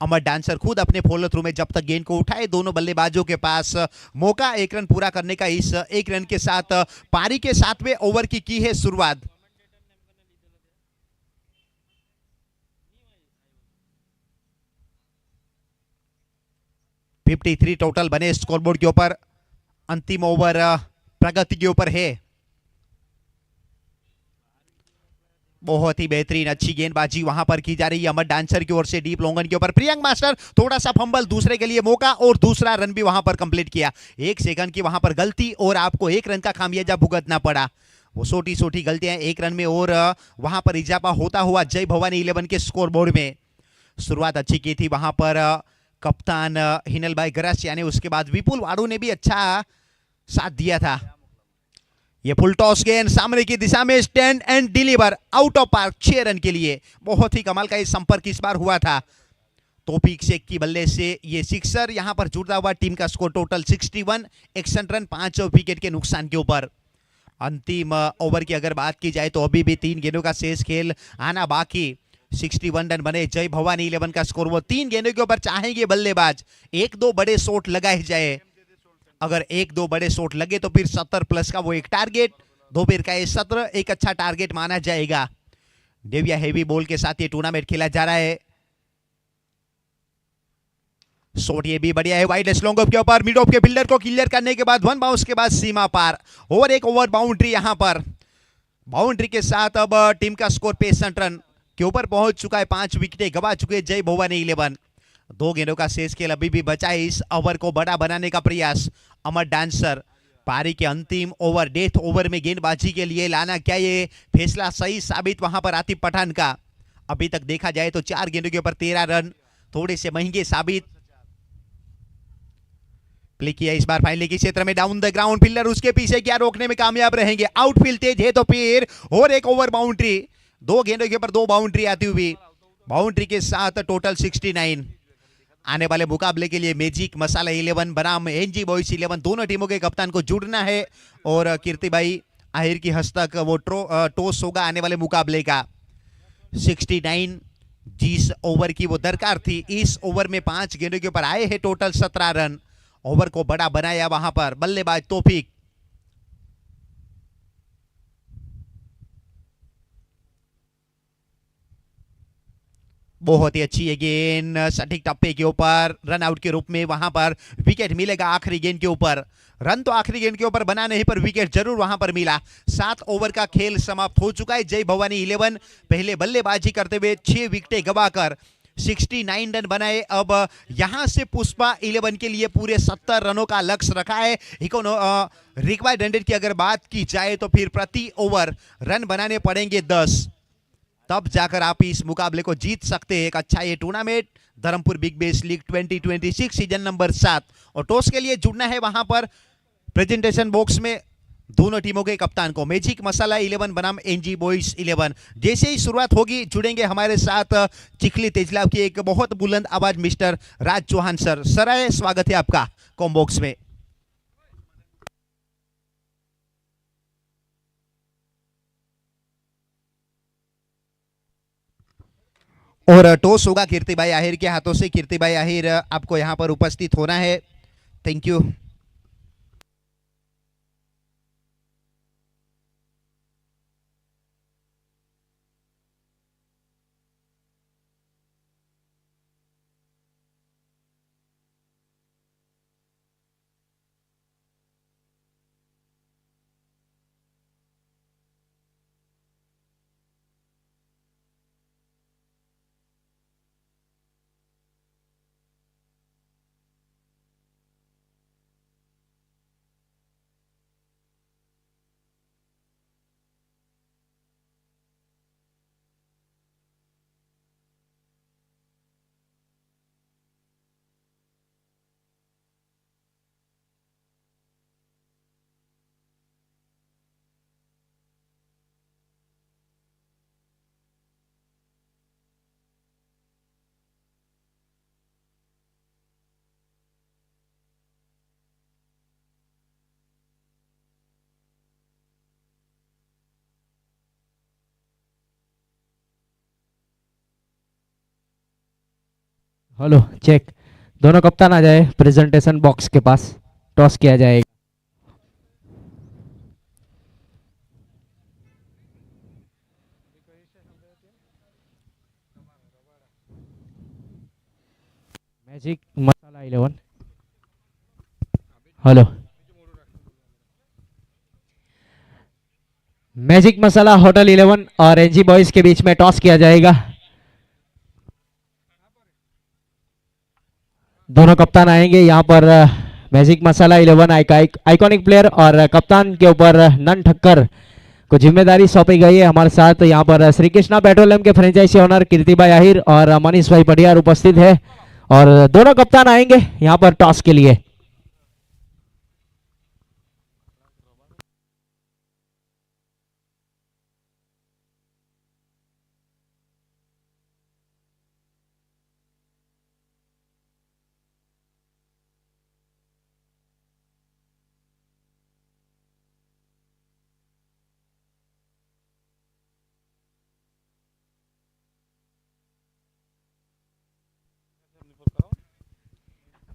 अमर डांसर खुद अपने फॉलो थ्रू में, जब तक गेंद को उठाए दोनों बल्लेबाजों के पास मौका 1 रन पूरा करने का। इस 1 रन के साथ पारी के 7वें ओवर की है शुरुआत। (53) टोटल बने स्कोरबोर्ड के ऊपर। अंतिम ओवर प्रगति के ऊपर है। बहुत ही बेहतरीन अच्छी गेंदबाजी वहां पर की जा रही है अमर डांसर की ओर से डीप लॉन्गन के ऊपर। प्रियंक मास्टर थोड़ा सा फंबल, दूसरे के लिए मौका और दूसरा रन भी वहां पर कंप्लीट किया। 1 सेकंड की वहां पर गलती और आपको 1 रन का खामियाजा भुगतना पड़ा। वो छोटी गलतियां 1 रन में और वहां पर इजाफा होता हुआ जय भवानी 11 के स्कोर बोर्ड में। शुरुआत अच्छी की थी वहां पर कप्तान हिनल भाई गरस, यानी उसके बाद विपुल वाड़ू ने भी अच्छा साथ दिया था। ये फुल टॉस गेंद सामने की दिशा में, stand and deliver, out of park 6 run के लिए। बहुत ही कमाल का ये संपर्क इस बार हुआ था। तौफीक शेख की बल्ले से ये सिक्सर यहां पर जुड़ता हुआ टीम का स्कोर टोटल 61, 61 रन 5 विकेट के नुकसान के ऊपर। अंतिम ओवर की अगर बात की जाए तो अभी भी 3 गेंदों का शेष खेल आना बाकी। 61 रन बने जय भवानी 11 का स्कोर। वो 3 गेंदों के ऊपर चाहेंगे बल्लेबाज एक दो बड़े शॉट लगाए जाए। अगर एक दो बड़े शॉट लगे तो फिर 70 प्लस का वो एक टारगेट, दोपहर का ये सत्र एक अच्छा टारगेट माना जाएगा। देविया हेवी बॉल के साथ ये टूर्नामेंट खेला जा रहा है। शॉट ये भी बढ़िया है वाइड लॉन्ग ऑफ के ऊपर, मिड ऑफ के फील्डर को क्लियर करने के बाद वन बाउंस के बाद सीमा पार और एक ओवर बाउंड्री। यहां पर बाउंड्री के साथ अब टीम का स्कोर 65 रन के ऊपर पहुंच चुका है। 5 विकेटें गवा चुके जय भवानी 11। 2 गेंदों का शेष खेल अभी भी बचा है। इस ओवर को बड़ा बनाने का प्रयास अमर डांसर। पारी के अंतिम ओवर डेथ ओवर में गेंदबाजी के लिए लाना, क्या ये फैसला सही साबित वहां पर आतिफ पठान का? अभी तक देखा जाए तो 4 गेंदों के ऊपर 13 रन थोड़े से महंगे साबित। प्ले किया इस बार फाइनली के क्षेत्र में, डाउन द ग्राउंड फील्डर उसके पीछे क्या रोकने में कामयाब रहेंगे? आउटफील्ड तेज है तो फिर और एक ओवर बाउंड्री। 2 गेंदों के ऊपर 2 बाउंड्री आती हुई, बाउंड्री के साथ टोटल 69। आने वाले मुकाबले के लिए मैजिक मसाला 11 बनाम एनजी बॉयज 11 दोनों टीमों के कप्तान को जुड़ना है और कीर्ति भाई आहिर की हस्तक वो टॉस होगा आने वाले मुकाबले का। 69 जिस ओवर की वो दरकार थी, इस ओवर में 5 गेंदों के ऊपर आए हैं टोटल 17 रन। ओवर को बड़ा बनाया वहां पर बल्लेबाज तौफीक। बहुत ही अच्छी है गेंद सटीक टप्पे के ऊपर, रन आउट के रूप में वहां पर विकेट मिलेगा आखिरी गेंद के ऊपर। रन तो आखिरी गेंद के ऊपर बना नहीं पर विकेट जरूर वहां पर मिला। 7 ओवर का खेल समाप्त हो चुका है। जय भवानी 11 पहले बल्लेबाजी करते हुए 6 विकेटें गवाकर 69 रन बनाए। अब यहां से पुष्पा 11 के लिए पूरे 70 रनों का लक्ष्य रखा है। रिक्वायर्ड रन रेट की अगर बात की जाए तो फिर प्रति ओवर रन बनाने पड़ेंगे 10, तब जाकर आप इस मुकाबले को जीत सकते हैं। एक अच्छा ये tournament Dharampur big bash league 2026 season number 7। और टॉस के लिए जुड़ना है वहां पर प्रेजेंटेशन बॉक्स में दोनों टीमों के कप्तान को मैजिक मसाला 11 बनाम एनजी बॉयज 11। जैसे ही शुरुआत होगी जुड़ेंगे हमारे साथ चिखली तेजलाव की एक बहुत बुलंद आवाज मिस्टर राज चौहान सर। सर आए, स्वागत है आपका कॉम बॉक्स में। और टॉस होगा कीर्ति भाई आहिर के हाथों से। कीर्ति भाई आहिर आपको यहां पर उपस्थित होना है। Thank you. Hello check. दोनों कप्तान आ जाए प्रेजेंटेशन बॉक्स के पास, टॉस किया जाएगा। मैजिक मसाला 11। हेलो, मैजिक मसाला होटल 11 और एनजी बॉयज के बीच में टॉस किया जाएगा। दोनों कप्तान आएंगे यहाँ पर। मैजिक मसाला 11 आइकॉनिक प्लेयर और कप्तान के ऊपर नन ठक्कर को जिम्मेदारी सौंपी गई है। हमारे साथ यहाँ पर श्री कृष्णा पेट्रोलियम के फ्रेंचाइजी ओनर कीर्ति भाई आहिर और मनीष भाई पटियार उपस्थित है और दोनों कप्तान आएंगे यहाँ पर टॉस के लिए।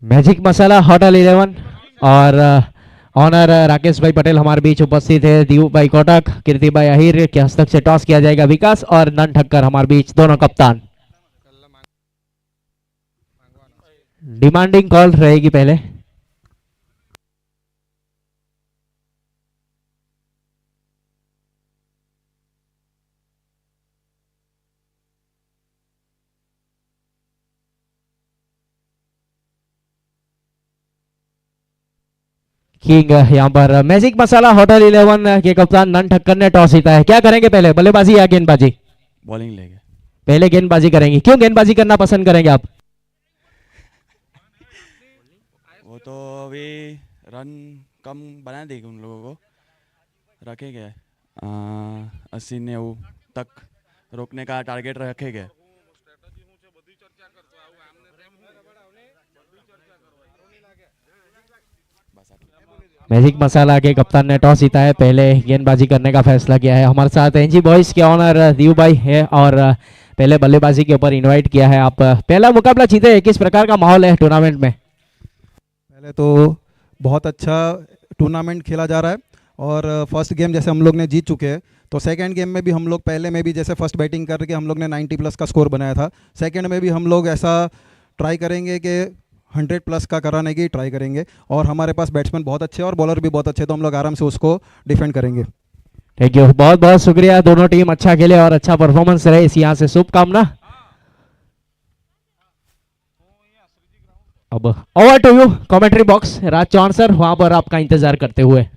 मैजिक मसाला होटल 11 और ऑनर राकेश भाई पटेल हमारे बीच उपस्थित है। दीपू भाई कोटक, कीर्ति भाई आहिर के हस्तक से टॉस किया जाएगा। विकास और नन ठक्कर हमारे बीच दोनों कप्तान। डिमांडिंग कॉल रहेगी पहले। किंग यहाँ पर मैजिक मसाला होटल 11 के कप्तान नन ठक्कर ने टॉस जीता है। क्या करेंगे पहले, बल्लेबाजी या गेंदबाजी? बॉलिंग लेंगे। पहले गेंदबाजी करेंगे। क्यों गेंदबाजी करना पसंद करेंगे आप? वो तो अभी रन कम बना देगी उन लोगों को, रखेंगे 80-90 तक रोकने का टारगेट रखेंगे। मैजिक मसाला के कप्तान ने टॉस जीता है, पहले गेंदबाजी करने का फैसला किया है। हमारे साथ एनजी बॉयज के ऑनर दीपू भाई है और पहले बल्लेबाजी के ऊपर इनवाइट किया है। आप पहला मुकाबला जीते हैं, किस प्रकार का माहौल है टूर्नामेंट में? पहले तो बहुत अच्छा टूर्नामेंट खेला जा रहा है और फर्स्ट गेम जैसे हम लोग ने जीत चुके हैं, तो सेकंड गेम में भी हम लोग पहले में भी जैसे फर्स्ट बैटिंग करके हम लोग ने 90+ का स्कोर बनाया था। सेकंड में भी हम लोग ऐसा ट्राई करेंगे कि 100+ का कराने की ट्राई करेंगे और हमारे पास बैट्समैन बहुत अच्छे और बॉलर भी बहुत अच्छे, तो हम लोग आराम से उसको डिफेंड करेंगे। थैंक यू, बहुत बहुत शुक्रिया। दोनों टीम अच्छा खेले और अच्छा परफॉर्मेंस रहे, इस यहाँ से शुभकामना। अब over to you commentary box, Raj Chauhan sir वहां पर आपका इंतजार करते हुए।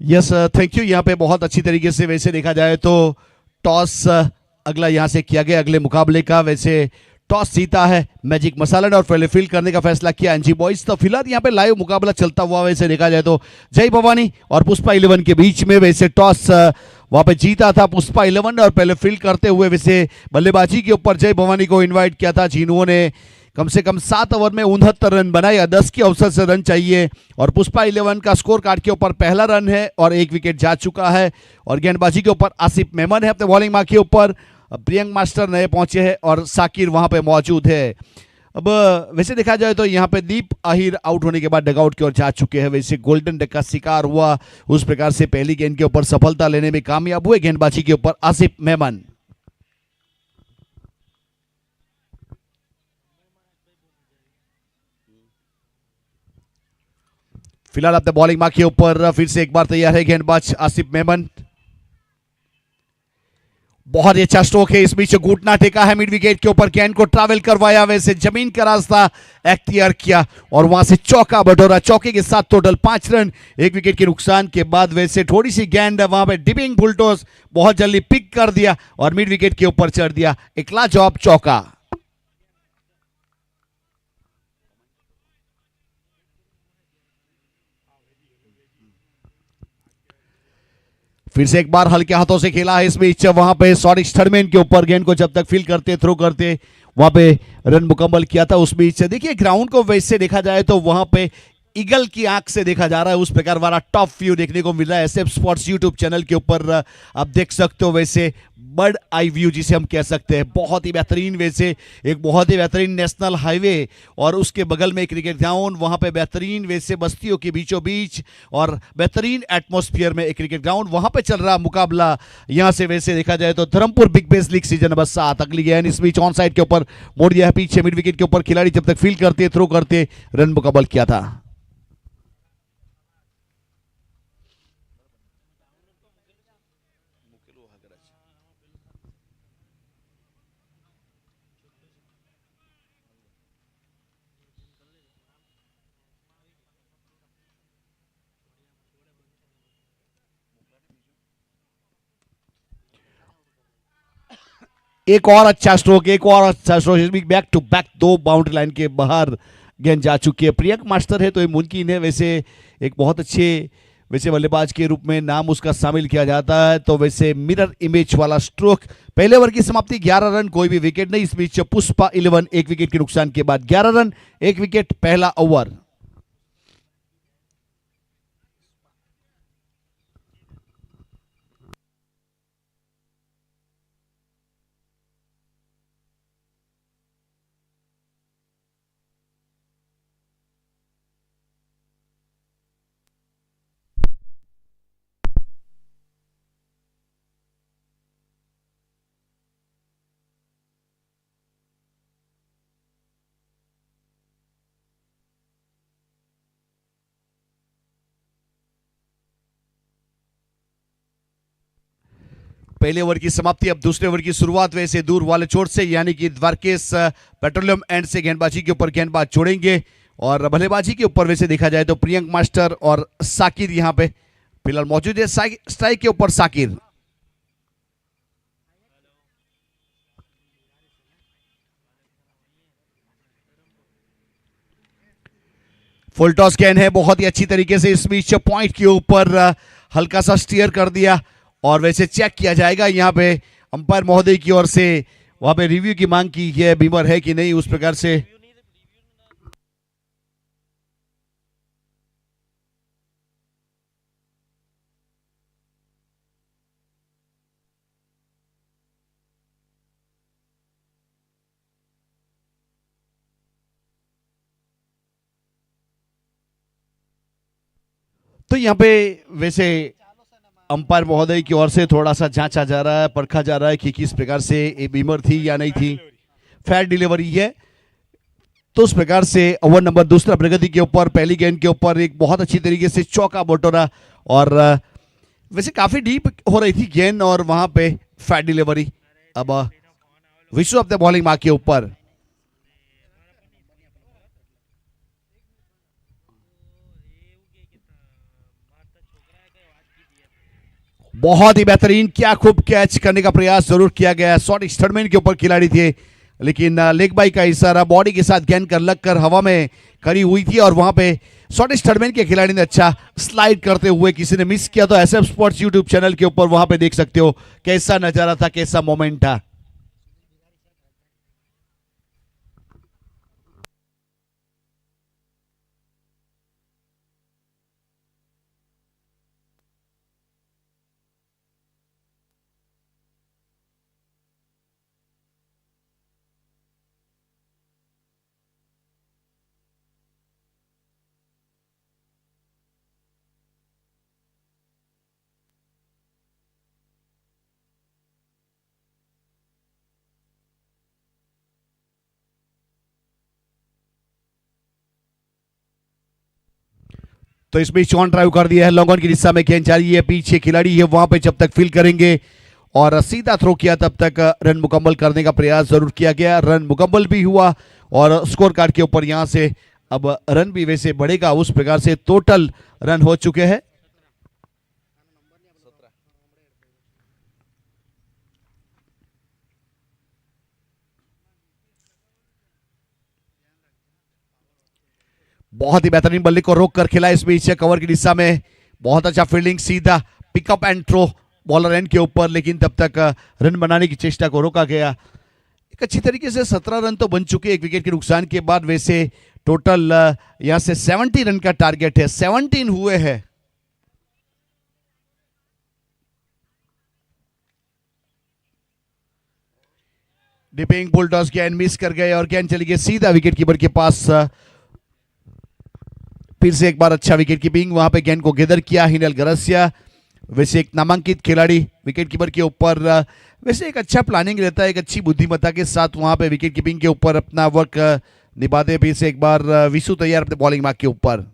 Yes thank you. यहाँ पे बहुत अच्छी तरीके से वैसे देखा जाए तो टॉस अगला यहाँ से किया गया अगले मुकाबले का। वैसे टॉस जीता है मैजिक मसाला ने और पहले फील्ड करने का फैसला किया एनजी बॉयज। तो फिलहाल यहाँ पे लाइव मुकाबला चलता हुआ वैसे देखा जाए तो जय भवानी और पुष्पा 11 के बीच में वैसे टॉस वहां पे जीता था पुष्पा 11 ने और पहले फील्ड करते हुए वैसे बल्लेबाजी के ऊपर जय भवानी को इन्वाइट किया था, जिन्होंने कम से कम 7 ओवर में 69 रन बनाए, 10 के अवसर से रन चाहिए और पुष्पा 11 का स्कोर कार्ड के ऊपर पहला रन है और 1 विकेट जा चुका है। और गेंदबाजी के ऊपर आसिफ मेमन है अपने बॉलिंग मार्क के ऊपर, प्रियंक मास्टर नए पहुंचे हैं और साकिर वहां पे मौजूद है। अब वैसे देखा जाए तो यहाँ पे दीप आहिर आउट होने के बाद डगआउट की ओर जा चुके हैं। वैसे गोल्डन डक का शिकार हुआ, उस प्रकार से पहली गेंद के ऊपर सफलता लेने में कामयाब हुए गेंदबाजी के ऊपर आसिफ मेमन। फिलहाल अपने बॉलिंग मार्क के ऊपर फिर से एक बार तैयार है गेंदबाज आसिफ मेमन। बहुत ही अच्छा स्ट्रोक है, इस बीच घुटना टेका है मिड विकेट के ऊपर, गेंद को ट्रैवल करवाया, वैसे जमीन का रास्ता एक्टियर किया और वहां से चौका बटोरा। चौके के साथ टोटल 5 रन 1 विकेट के नुकसान के बाद। वैसे थोड़ी सी गेंद वहां पे डिपिंग बुलटोस बहुत जल्दी पिक कर दिया और मिड विकेट के ऊपर चढ़ दिया, एक लाजवाब चौका। फिर से एक बार हल्के हाथों से खेला है इस बीच, वहां पे सॉरी स्टरमैन के ऊपर गेंद को जब तक फील करते थ्रो करते वहां पे रन मुकम्मल किया था। उस बीच देखिए ग्राउंड को वैसे देखा जाए तो वहां पे ईगल की आंख से देखा जा रहा है, उस प्रकार वाला टॉप व्यू देखने को मिल रहा है एसएफ स्पोर्ट्स यूट्यूब चैनल के ऊपर आप देख सकते हो। वैसे बर्ड आई व्यू जिसे हम कह सकते हैं, बहुत ही बेहतरीन, वैसे एक बहुत ही बेहतरीन नेशनल हाईवे और उसके बगल में एक क्रिकेट ग्राउंड, वहां पे बेहतरीन वैसे बस्तियों के बीचों बीच और बेहतरीन एटमॉस्फेयर में एक क्रिकेट ग्राउंड, वहां पे चल रहा मुकाबला। यहां से वैसे देखा जाए तो Dharampur big bash league season number 7 अगली गेंद इस बीच ऑन साइड के ऊपर मोड़ दिया है पीछे मिड विकेट के ऊपर, खिलाड़ी जब तक फील्ड करते थ्रो करते रन मुकम्मल किया था। एक और अच्छा स्ट्रोक, एक और अच्छा stroke, back to back 2 boundary line के बाहर गेंद जा चुकी है। प्रियंक मास्टर है तो ये मुमकिन है, वैसे एक बहुत अच्छे वैसे बल्लेबाज के रूप में नाम उसका शामिल किया जाता है। तो वैसे मिरर इमेज वाला स्ट्रोक, पहले ओवर की समाप्ति 11 रन, कोई भी विकेट नहीं। इस बीच पुष्पा 11 एक विकेट के नुकसान के बाद 11 रन 1 विकेट पहला ओवर। पहले ओवर की समाप्ति, अब दूसरे ओवर की शुरुआत। वैसे दूर वाले चोट से यानी कि द्वारकेश पेट्रोलियम एंड से गेंदबाजी के ऊपर गेंदबाज छोड़ेंगे और बल्लेबाजी के ऊपर वैसे देखा जाए तो प्रियंक मास्टर और साकिर यहां पे फिलहाल मौजूद है। स्ट्राइक के ऊपर साकिर। फुल टॉस गेंद है, बहुत ही अच्छी तरीके से इस बीच पॉइंट के ऊपर हल्का सा स्टीयर कर दिया और वैसे चेक किया जाएगा यहां पे अंपायर महोदय की ओर से, वहां पे रिव्यू की मांग की है, बीमर है कि नहीं, उस प्रकार से। तो यहां पे वैसे अंपायर महोदय की ओर से थोड़ा सा जांचा जा रहा है, परखा जा रहा है कि किस प्रकार से ये बीमर थी या नहीं थी। फेयर डिलीवरी है तो उस प्रकार से ओवर नंबर दूसरा प्रगति के ऊपर पहली गेंद के ऊपर एक बहुत अच्छी तरीके से चौका बटोरा और वैसे काफी डीप हो रही थी गेंद और वहां पे फेयर डिलीवरी। अब विश्व अपने बॉलिंग मार्क के ऊपर। बहुत ही बेहतरीन, क्या खूब कैच करने का प्रयास जरूर किया गया। शॉर्ट स्टडमैन के ऊपर खिलाड़ी थे लेकिन लेग बाई का इशारा बॉडी के साथ गेंद कर लगकर हवा में खड़ी हुई थी और वहां पे शॉर्ट स्टडमैन के खिलाड़ी ने अच्छा स्लाइड करते हुए किसी ने मिस किया। तो एसएफ स्पोर्ट्स यूट्यूब चैनल के ऊपर वहां पे देख सकते हो कैसा नजारा था, कैसा मोमेंट था। तो इस बीच ऑन ड्राइव कर दिया है, लॉन्ग ऑन की दिशा में गेंद जारी है, पीछे खिलाड़ी है वहां पे जब तक फील करेंगे और सीधा थ्रो किया तब तक रन मुकम्मल करने का प्रयास जरूर किया गया। रन मुकम्मल भी हुआ और स्कोर कार्ड के ऊपर यहां से अब रन भी वैसे बढ़ेगा, उस प्रकार से टोटल रन हो चुके हैं। बहुत ही बेहतरीन बल्ले को रोक कर खेला इस बीच कवर की दिशा में, बहुत अच्छा फील्डिंग, सीधा pickup and throw bowler end के ऊपर, लेकिन तब तक रन बनाने की चेष्टा को रोका गया। एक अच्छी तरीके से 17 रन तो बन चुके एक विकेट के नुकसान के बाद। वैसे टोटल यहां से 70 रन का टारगेट है, 17 हुए हैं। डिपिंग बुलटॉस गेंद मिस कर गए और गेंद चली गई सीधा विकेट कीपर के पास। फिर से एक बार अच्छा विकेट कीपिंग, वहां पे गेंद को गेदर किया हिनल गरसिया, वैसे एक नामांकित खिलाड़ी विकेट कीपर के ऊपर। वैसे एक अच्छा प्लानिंग रहता है, एक अच्छी बुद्धिमत्ता के साथ वहां पे विकेट कीपिंग के ऊपर अपना वर्क निभाते। फिर से एक बार विशु तैयार अपने बॉलिंग मार्क के ऊपर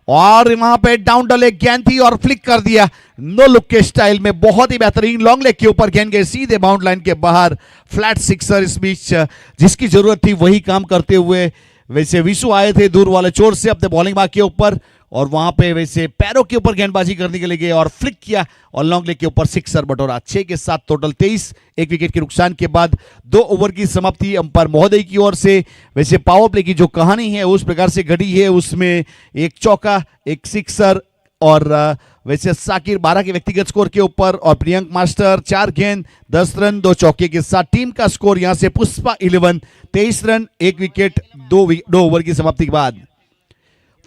और वहां पे डाउन डले गेंद थी और फ्लिक कर दिया नो लुक के स्टाइल में, बहुत ही बेहतरीन लॉन्ग लेग के ऊपर गेंद गए सीधे बाउंड लाइन के बाहर, फ्लैट सिक्सर। इस बीच जिसकी जरूरत थी वही काम करते हुए वैसे विशु आए थे दूर वाले चोर से अपने बॉलिंग मार्क के ऊपर और वहां पे वैसे पैरों के ऊपर गेंदबाजी करने के लिए गए और फ्लिक किया और लॉन्ग लेग के ऊपर सिक्सर बटोरा। 6 के साथ टोटल 23। एक विकेट के नुकसान के बाद 2 ओवर की समाप्ति अंपायर महोदय की ओर से। वैसे पावर प्ले की जो कहानी है उस प्रकार से घटी है, उसमें एक चौका, एक सिक्सर और वैसे साकिर 12 के व्यक्तिगत स्कोर के ऊपर और प्रियंक मास्टर 4 गेंद 10 रन 2 चौके के साथ टीम का स्कोर यहां से पुष्पा 11 23 रन 1 विकेट 2 ओवर की समाप्ति के बाद।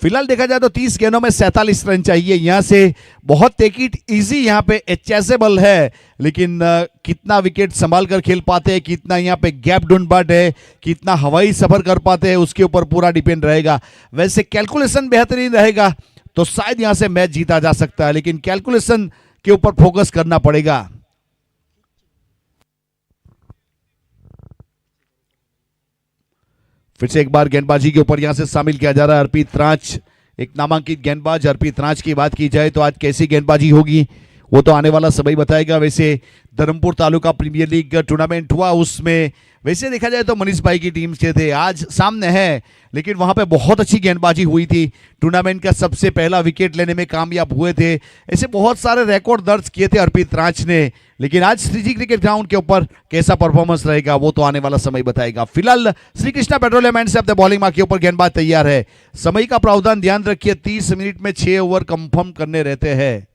फिलहाल देखा जाए तो 30 गेंदों में 47 रन चाहिए। यहां से बहुत टेक इजी यहां पे चेसेबल है, लेकिन कितना विकेट संभाल कर खेल पाते हैं, कितना यहां पे गैप ढूंढ पाते हैं, कितना हवाई सफर कर पाते हैं, उसके ऊपर पूरा डिपेंड रहेगा। वैसे कैलकुलेशन बेहतरीन रहेगा तो शायद यहां से मैच जीता जा सकता है, लेकिन कैलकुलेशन के ऊपर फोकस करना पड़ेगा। फिर से एक बार गेंदबाजी के ऊपर यहां से शामिल किया जा रहा है अर्पित राज, एक नामांकित गेंदबाज। अर्पित राज की बात की जाए तो आज कैसी गेंदबाजी होगी वो तो आने वाला समय बताएगा। वैसे Dharampur taluka premier league tournament हुआ, उसमें वैसे देखा जाए तो मनीष भाई की टीम के थे, आज सामने है, लेकिन वहां पे बहुत अच्छी गेंदबाजी हुई थी। टूर्नामेंट का सबसे पहला विकेट लेने में कामयाब हुए थे। ऐसे बहुत सारे रिकॉर्ड दर्ज किए थे अर्पित राज ने, लेकिन आज श्रीजी क्रिकेट ग्राउंड के ऊपर कैसा परफॉर्मेंस रहेगा वो तो आने वाला समय बताएगा। फिलहाल श्री कृष्णा पेट्रोलियम एंड से अपने बॉलिंग मार्क के ऊपर गेंदबाज तैयार है। समय का प्रावधान ध्यान रखिए, 30 मिनट में 6 ओवर कंफर्म करने रहते हैं।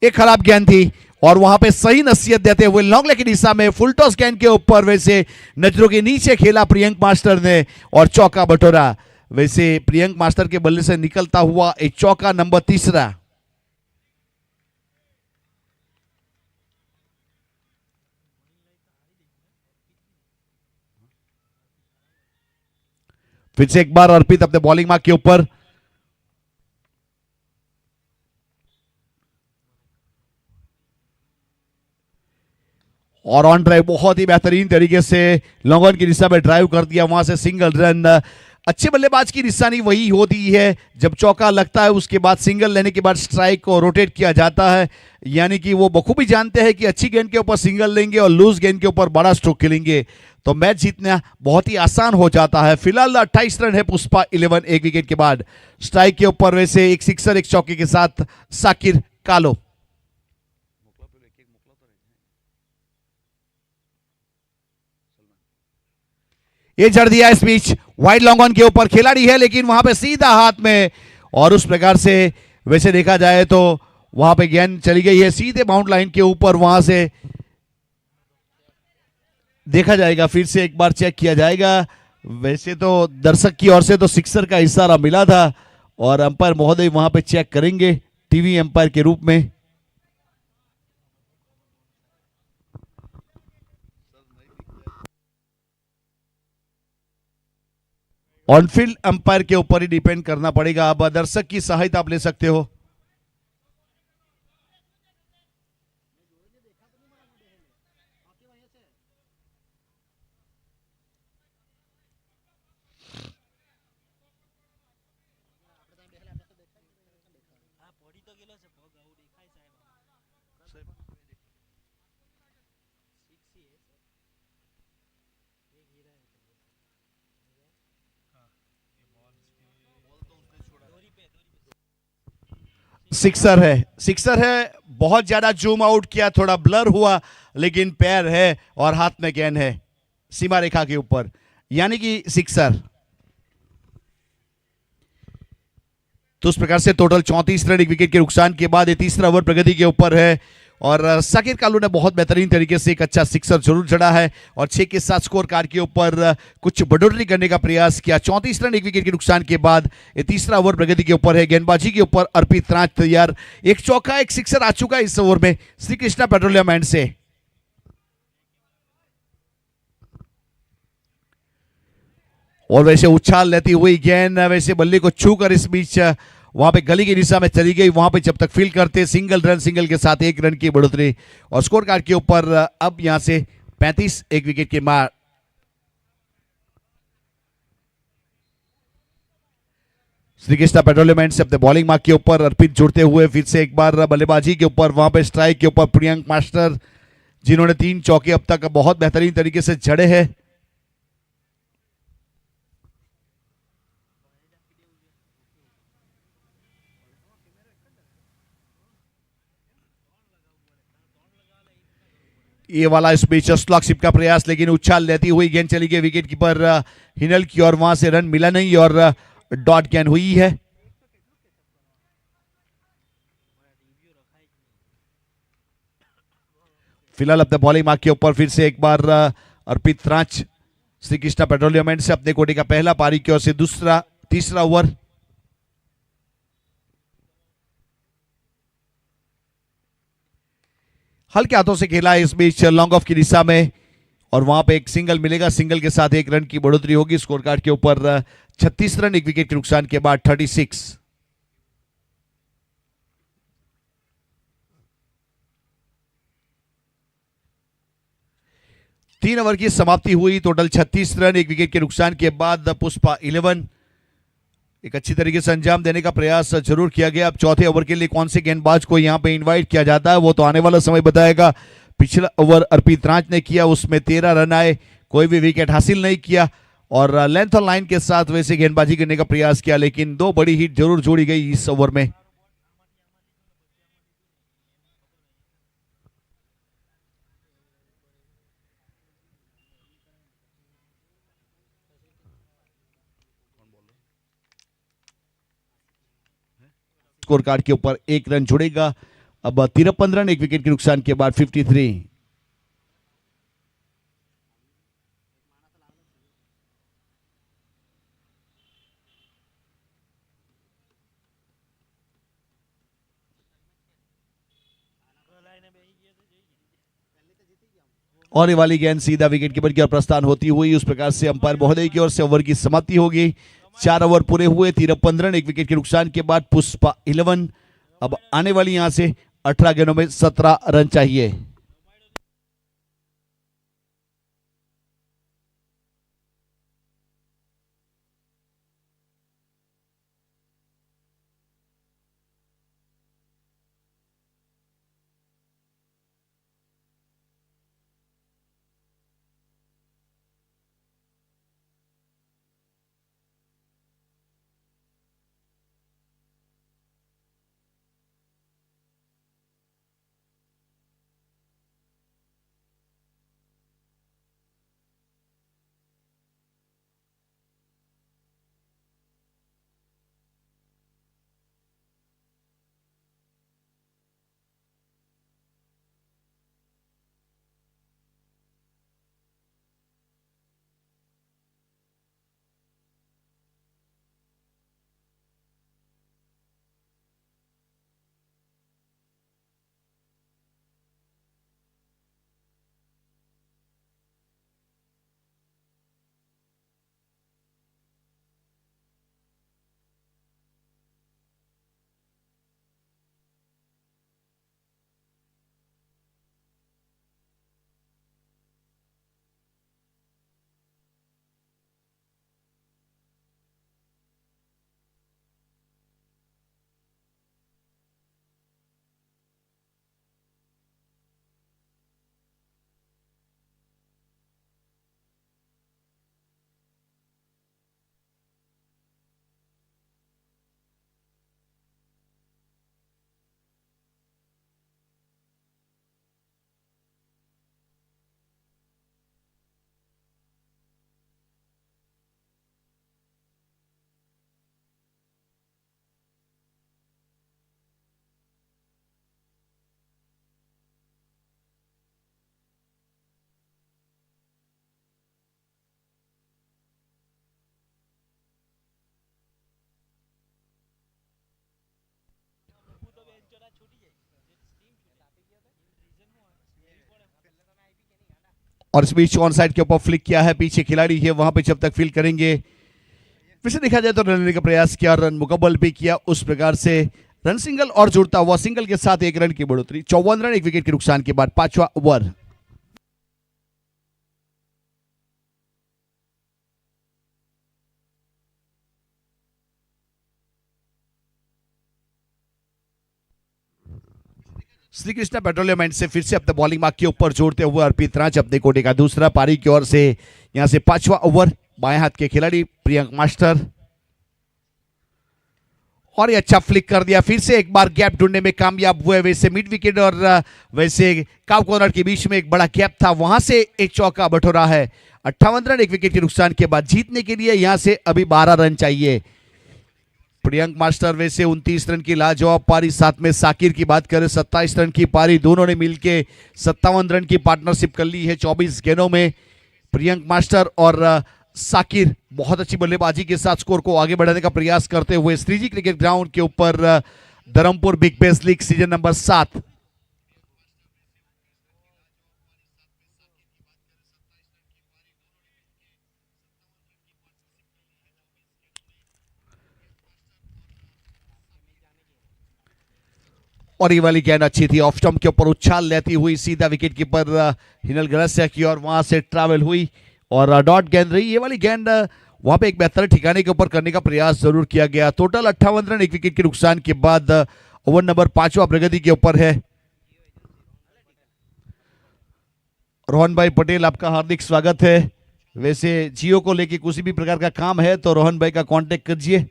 एक खराब गेंद थी और वहां पे सही नसीहत देते हुए लॉन्ग लेग की दिशा में फुल टॉस गेंद के ऊपर वैसे नजरों के नीचे खेला प्रियंक मास्टर ने और चौका बटोरा। वैसे प्रियंक मास्टर के बल्ले से निकलता हुआ एक चौका नंबर 3। फिर से एक बार अर्पित अपने बॉलिंग मार्क के ऊपर। और ऑन ड्राइव बहुत ही बेहतरीन तरीके से लॉन्ग ऑन की दिशा में ड्राइव कर दिया, वहां से सिंगल रन। अच्छे बल्लेबाज की निशानी वही होती है, जब चौका लगता है उसके बाद सिंगल लेने के बाद स्ट्राइक को रोटेट किया जाता है, यानी कि वो बखूबी जानते हैं कि अच्छी गेंद के ऊपर सिंगल लेंगे और लूज गेंद के ऊपर बड़ा स्ट्रोक खेलेंगे तो मैच जीतना बहुत ही आसान हो जाता है। फिलहाल 28 रन है पुष्पा 11 एक विकेट के बाद। स्ट्राइक के ऊपर वैसे एक सिक्सर एक चौके के साथ साकिर कालो। ये जड़ दिया इस बीच वाइड लॉन्ग ऑन के ऊपर, खिलाड़ी है लेकिन वहां पे सीधा हाथ में, और उस प्रकार से वैसे देखा जाए तो वहां पे गेंद चली गई है सीधे बाउंड लाइन के ऊपर। वहां से देखा जाएगा, फिर से एक बार चेक किया जाएगा। वैसे तो दर्शक की ओर से तो सिक्सर का इशारा मिला था और अंपायर महोदय वहां पे चेक करेंगे टीवी अंपायर के रूप में। ऑनफील्ड अंपायर के ऊपर ही डिपेंड करना पड़ेगा। अब दर्शक की सहायता आप ले सकते हो। सिक्सर है, बहुत ज्यादा जूम आउट किया, थोड़ा ब्लर हुआ, लेकिन पैर है और हाथ में गेंद है सीमा रेखा के ऊपर, यानी कि सिक्सर। तो उस प्रकार से टोटल 34 रन एक विकेट के नुकसान के बाद ये तीसरा ओवर प्रगति के ऊपर है और साकिर कालू ने बहुत बेहतरीन तरीके से एक अच्छा सिक्सर जरूर जड़ा है और 6 के साथ स्कोर कार्ड के ऊपर कुछ बढ़ोतरी करने का प्रयास किया। 34 रन एक विकेट के नुकसान के बाद ये तीसरा ओवर प्रगति के ऊपर है। गेंदबाजी के ऊपर अर्पित राज तैयार, एक चौका एक सिक्सर आ चुका है इस ओवर में श्री कृष्णा पेट्रोलियम एंड से। और वैसे उछाल लेती हुई गेंद वैसे बल्ले को छूकर इस बीच वहां पे गली की दिशा में चली गई। वहां पे जब तक फील्ड करते सिंगल रन, सिंगल के साथ 1 रन की बढ़ोतरी और स्कोर कार्ड के ऊपर अब यहां से 35 एक विकेट के मार। श्री कृष्णा पेट्रोलियम से अपने बॉलिंग मार्क के ऊपर अर्पित जुड़ते हुए फिर से एक बार बल्लेबाजी के ऊपर, वहां पे स्ट्राइक के ऊपर प्रियंक मास्टर जिन्होंने 3 चौके अब तक बहुत बेहतरीन तरीके से जड़े हैं। ये वाला इस बीच स्लॉकशिप का प्रयास, लेकिन उछाल लेती हुई गेंद चली गई विकेट कीपर हिनल की और वहां से रन मिला नहीं और डॉट गेंद हुई है। फिलहाल अपने बॉलिंग मार्क के ऊपर फिर से एक बार अर्पित राज श्री कृष्णा पेट्रोलियम एंड से अपने कोटे का पहला, पारी की ओर से तीसरा ओवर। हल्के हाथों से खेला इस बीच लॉन्ग ऑफ की दिशा में और वहां पे एक सिंगल मिलेगा, सिंगल के साथ 1 रन की बढ़ोतरी होगी स्कोर कार्ड के ऊपर। 36 रन 1 विकेट के नुकसान के बाद 36। 3 ओवर की समाप्ति हुई, टोटल 36 रन 1 विकेट के नुकसान के बाद पुष्पा 11। एक अच्छी तरीके से अंजाम देने का प्रयास जरूर किया गया। अब चौथे ओवर के लिए कौन से गेंदबाज को यहां पे इनवाइट किया जाता है वो तो आने वाला समय बताएगा। पिछला ओवर अर्पित राज ने किया, उसमें 13 रन आए, कोई भी विकेट हासिल नहीं किया और लेंथ और लाइन के साथ वैसे गेंदबाजी करने का प्रयास किया, लेकिन 2 बड़ी हिट जरूर जोड़ी गई इस ओवर में। स्कोर कार्ड के ऊपर 1 रन जुड़ेगा। अब 53 रन 1 विकेट के नुकसान के बाद 53। और ये वाली गेंद सीधा विकेट कीपर की ओर प्रस्थान होती हुई, उस प्रकार से अंपायर महोदय की ओर से ओवर की समाप्ति होगी। 4 ओवर पूरे हुए, 53 रन 1 विकेट के नुकसान के बाद पुष्पा 11। अब आने वाली यहां से 18 गेंदों में 17 रन चाहिए। और इस बीच ऑन साइड के ऊपर फ्लिक किया है, पीछे खिलाड़ी है वहां पे जब तक फील्ड करेंगे। वैसे देखा जाए तो रन लेने का प्रयास किया, रन मुकम्मल भी किया, उस प्रकार से रन सिंगल और जुड़ता हुआ सिंगल के साथ 1 रन की बढ़ोतरी। 54 रन 1 विकेट के नुकसान के बाद 5वां over. Shri Krishna petroleum end से फिर से अपने बॉलिंग मार्क के ऊपर जोड़ते हुए अर्पित राज अपने कोटे का दूसरा, पारी की ओर से यहां से 5वां ओवर। बाएं हाथ के खिलाड़ी प्रियंक मास्टर और ये अच्छा फ्लिक कर दिया, फिर से एक बार गैप ढूंढने में कामयाब हुए। वैसे मिड विकेट और वैसे काव कॉर्नर के बीच में एक बड़ा गैप था, वहां से एक चौका बटोरा है। 58 रन एक विकेट के नुकसान के बाद जीतने के लिए यहां से अभी 12 रन चाहिए। प्रियंक मास्टर वैसे 29 रन की लाजवाब पारी, साथ में साकिर की बात करें 27 रन की पारी, दोनों ने मिलके 57 रन की पार्टनरशिप कर ली है 24 गेंदों में। प्रियंक मास्टर और साकिर बहुत अच्छी बल्लेबाजी के साथ स्कोर को आगे बढ़ाने का प्रयास करते हुए श्रीजी क्रिकेट ग्राउंड के ऊपर Dharampur big bash league season number 7। और ये वाली गेंद अच्छी थी, ऑफ स्टंप के ऊपर उछाल लेती हुई सीधा विकेट कीपर हिनल गरसिया की और वहां से ट्रैवल हुई और डॉट गेंद रही। ये वाली गेंद वहां पे एक बेहतर ठिकाने के ऊपर करने का प्रयास जरूर किया गया। टोटल 58 रन एक विकेट के नुकसान के बाद ओवर नंबर 5वां प्रगति के ऊपर है। रोहन भाई पटेल, आपका हार्दिक स्वागत है। वैसे जियो को लेके किसी भी प्रकार का काम है तो रोहन भाई का कांटेक्ट कीजिए।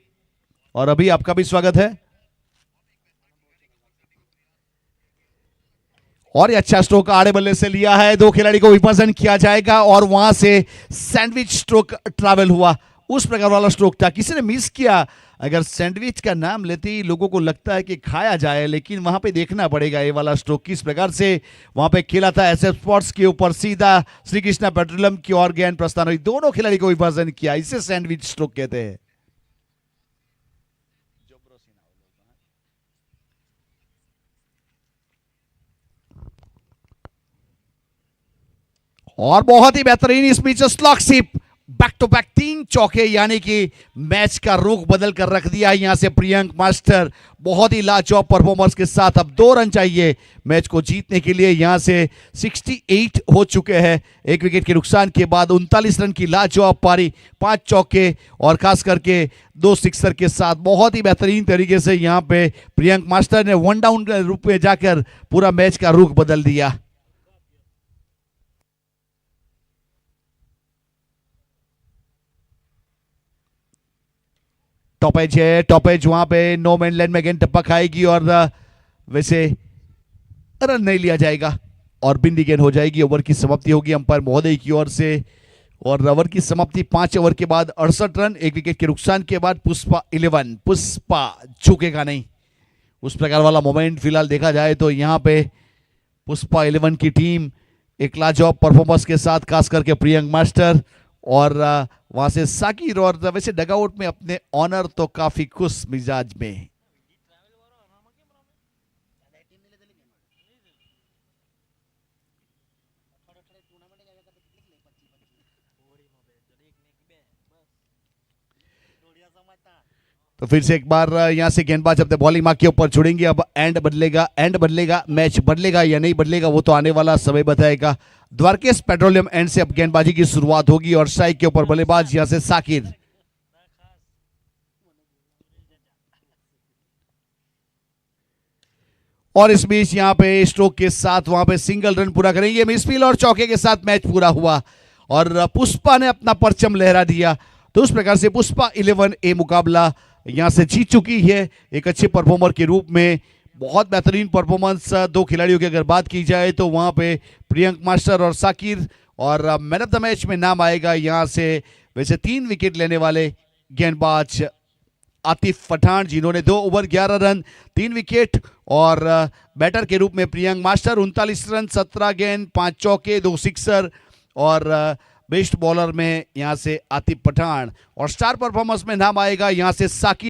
और अभी आपका भी स्वागत है। और ये अच्छा स्ट्रोक आड़े बल्ले से लिया है, दो खिलाड़ी को विपर्सन किया जाएगा और वहां से सैंडविच स्ट्रोक ट्रैवल हुआ। उस प्रकार वाला स्ट्रोक था, किसी ने मिस किया। अगर सैंडविच का नाम लेते ही लोगों को लगता है कि खाया जाए, लेकिन वहां पे देखना पड़ेगा ये वाला स्ट्रोक किस प्रकार से वहां पे खेला था। एसएफ स्पोर्ट्स के ऊपर सीधा श्री कृष्णा पेट्रोलियम की ओर गेंद प्रस्थान हुई, दोनों खिलाड़ी को विपर्सन किया, इसे सैंडविच स्ट्रोक कहते हैं। और बहुत ही बेहतरीन इस बीच स्लॉकशिप, बैक टू बैक 3 चौके, यानी कि मैच का रुख बदल कर रख दिया यहां से प्रियंक मास्टर। बहुत ही लाजवाब परफॉर्मेंस के साथ अब 2 रन चाहिए मैच को जीतने के लिए। यहां से 68 हो चुके हैं एक विकेट के नुकसान के बाद। 39 रन की लाजवाब पारी, 5 चौके और खास करके 2 सिक्सर के साथ बहुत ही बेहतरीन तरीके से यहां पे प्रियंक मास्टर ने 1 डाउन के रूप में जाकर पूरा मैच का रुख बदल दिया। टॉपेज है, टॉपेज वहां पे नो मैन लैंड में गेंद टप्पा खाएगी और वैसे रन नहीं लिया जाएगा और बिंदी गेंद हो जाएगी। ओवर की समाप्ति होगी अंपायर महोदय की ओर से और ओवर की समाप्ति 5 ओवर के बाद 68 रन एक विकेट के नुकसान के बाद। पुष्पा 11, पुष्पा झुकेगा नहीं, उस प्रकार वाला मोमेंट फिलहाल देखा जाए तो यहाँ पे पुष्पा 11 की टीम एक लाजवाब परफॉर्मेंस के साथ, खास करके प्रियंक मास्टर और वहां से साकिर और वैसे डगआउट में अपने ऑनर तो काफी खुश मिजाज में। तो फिर से एक बार यहां से गेंदबाज अपने बॉलिंग मार्क के ऊपर जुड़ेंगे। अब एंड बदलेगा, एंड बदलेगा, मैच बदलेगा या नहीं बदलेगा वो तो आने वाला समय बताएगा। द्वारकेश पेट्रोलियम एंड से अब गेंदबाजी की शुरुआत होगी और स्ट्राइक के ऊपर बल्लेबाज यहां से साकिर। और इस बीच यहां पे स्ट्रोक के साथ वहां पे सिंगल रन पूरा करेंगे, मिसफील्ड और चौके के साथ मैच पूरा हुआ और पुष्पा ने अपना परचम लहरा दिया। तो उस प्रकार से पुष्पा 11 ए मुकाबला यहां से जीत चुकी है एक अच्छे परफॉर्मर के रूप में। बहुत बेहतरीन परफॉर्मेंस 2 खिलाड़ियों की अगर बात की जाए तो वहां पे प्रियंक मास्टर और साकिर, और मैन ऑफ द मैच में नाम आएगा यहां से वैसे 3 विकेट लेने वाले गेंदबाज आतिफ पठान, जिन्होंने 2 ओवर 11 रन 3 विकेट, और बैटर के रूप में प्रियंक मास्टर 39 रन 17 गेंद 5 चौके 2 सिक्सर, और बेस्ट बॉलर में यहां से आतिफ पठान, और स्टार परफॉर्मेंस में नाम आएगा यहां से साकिर।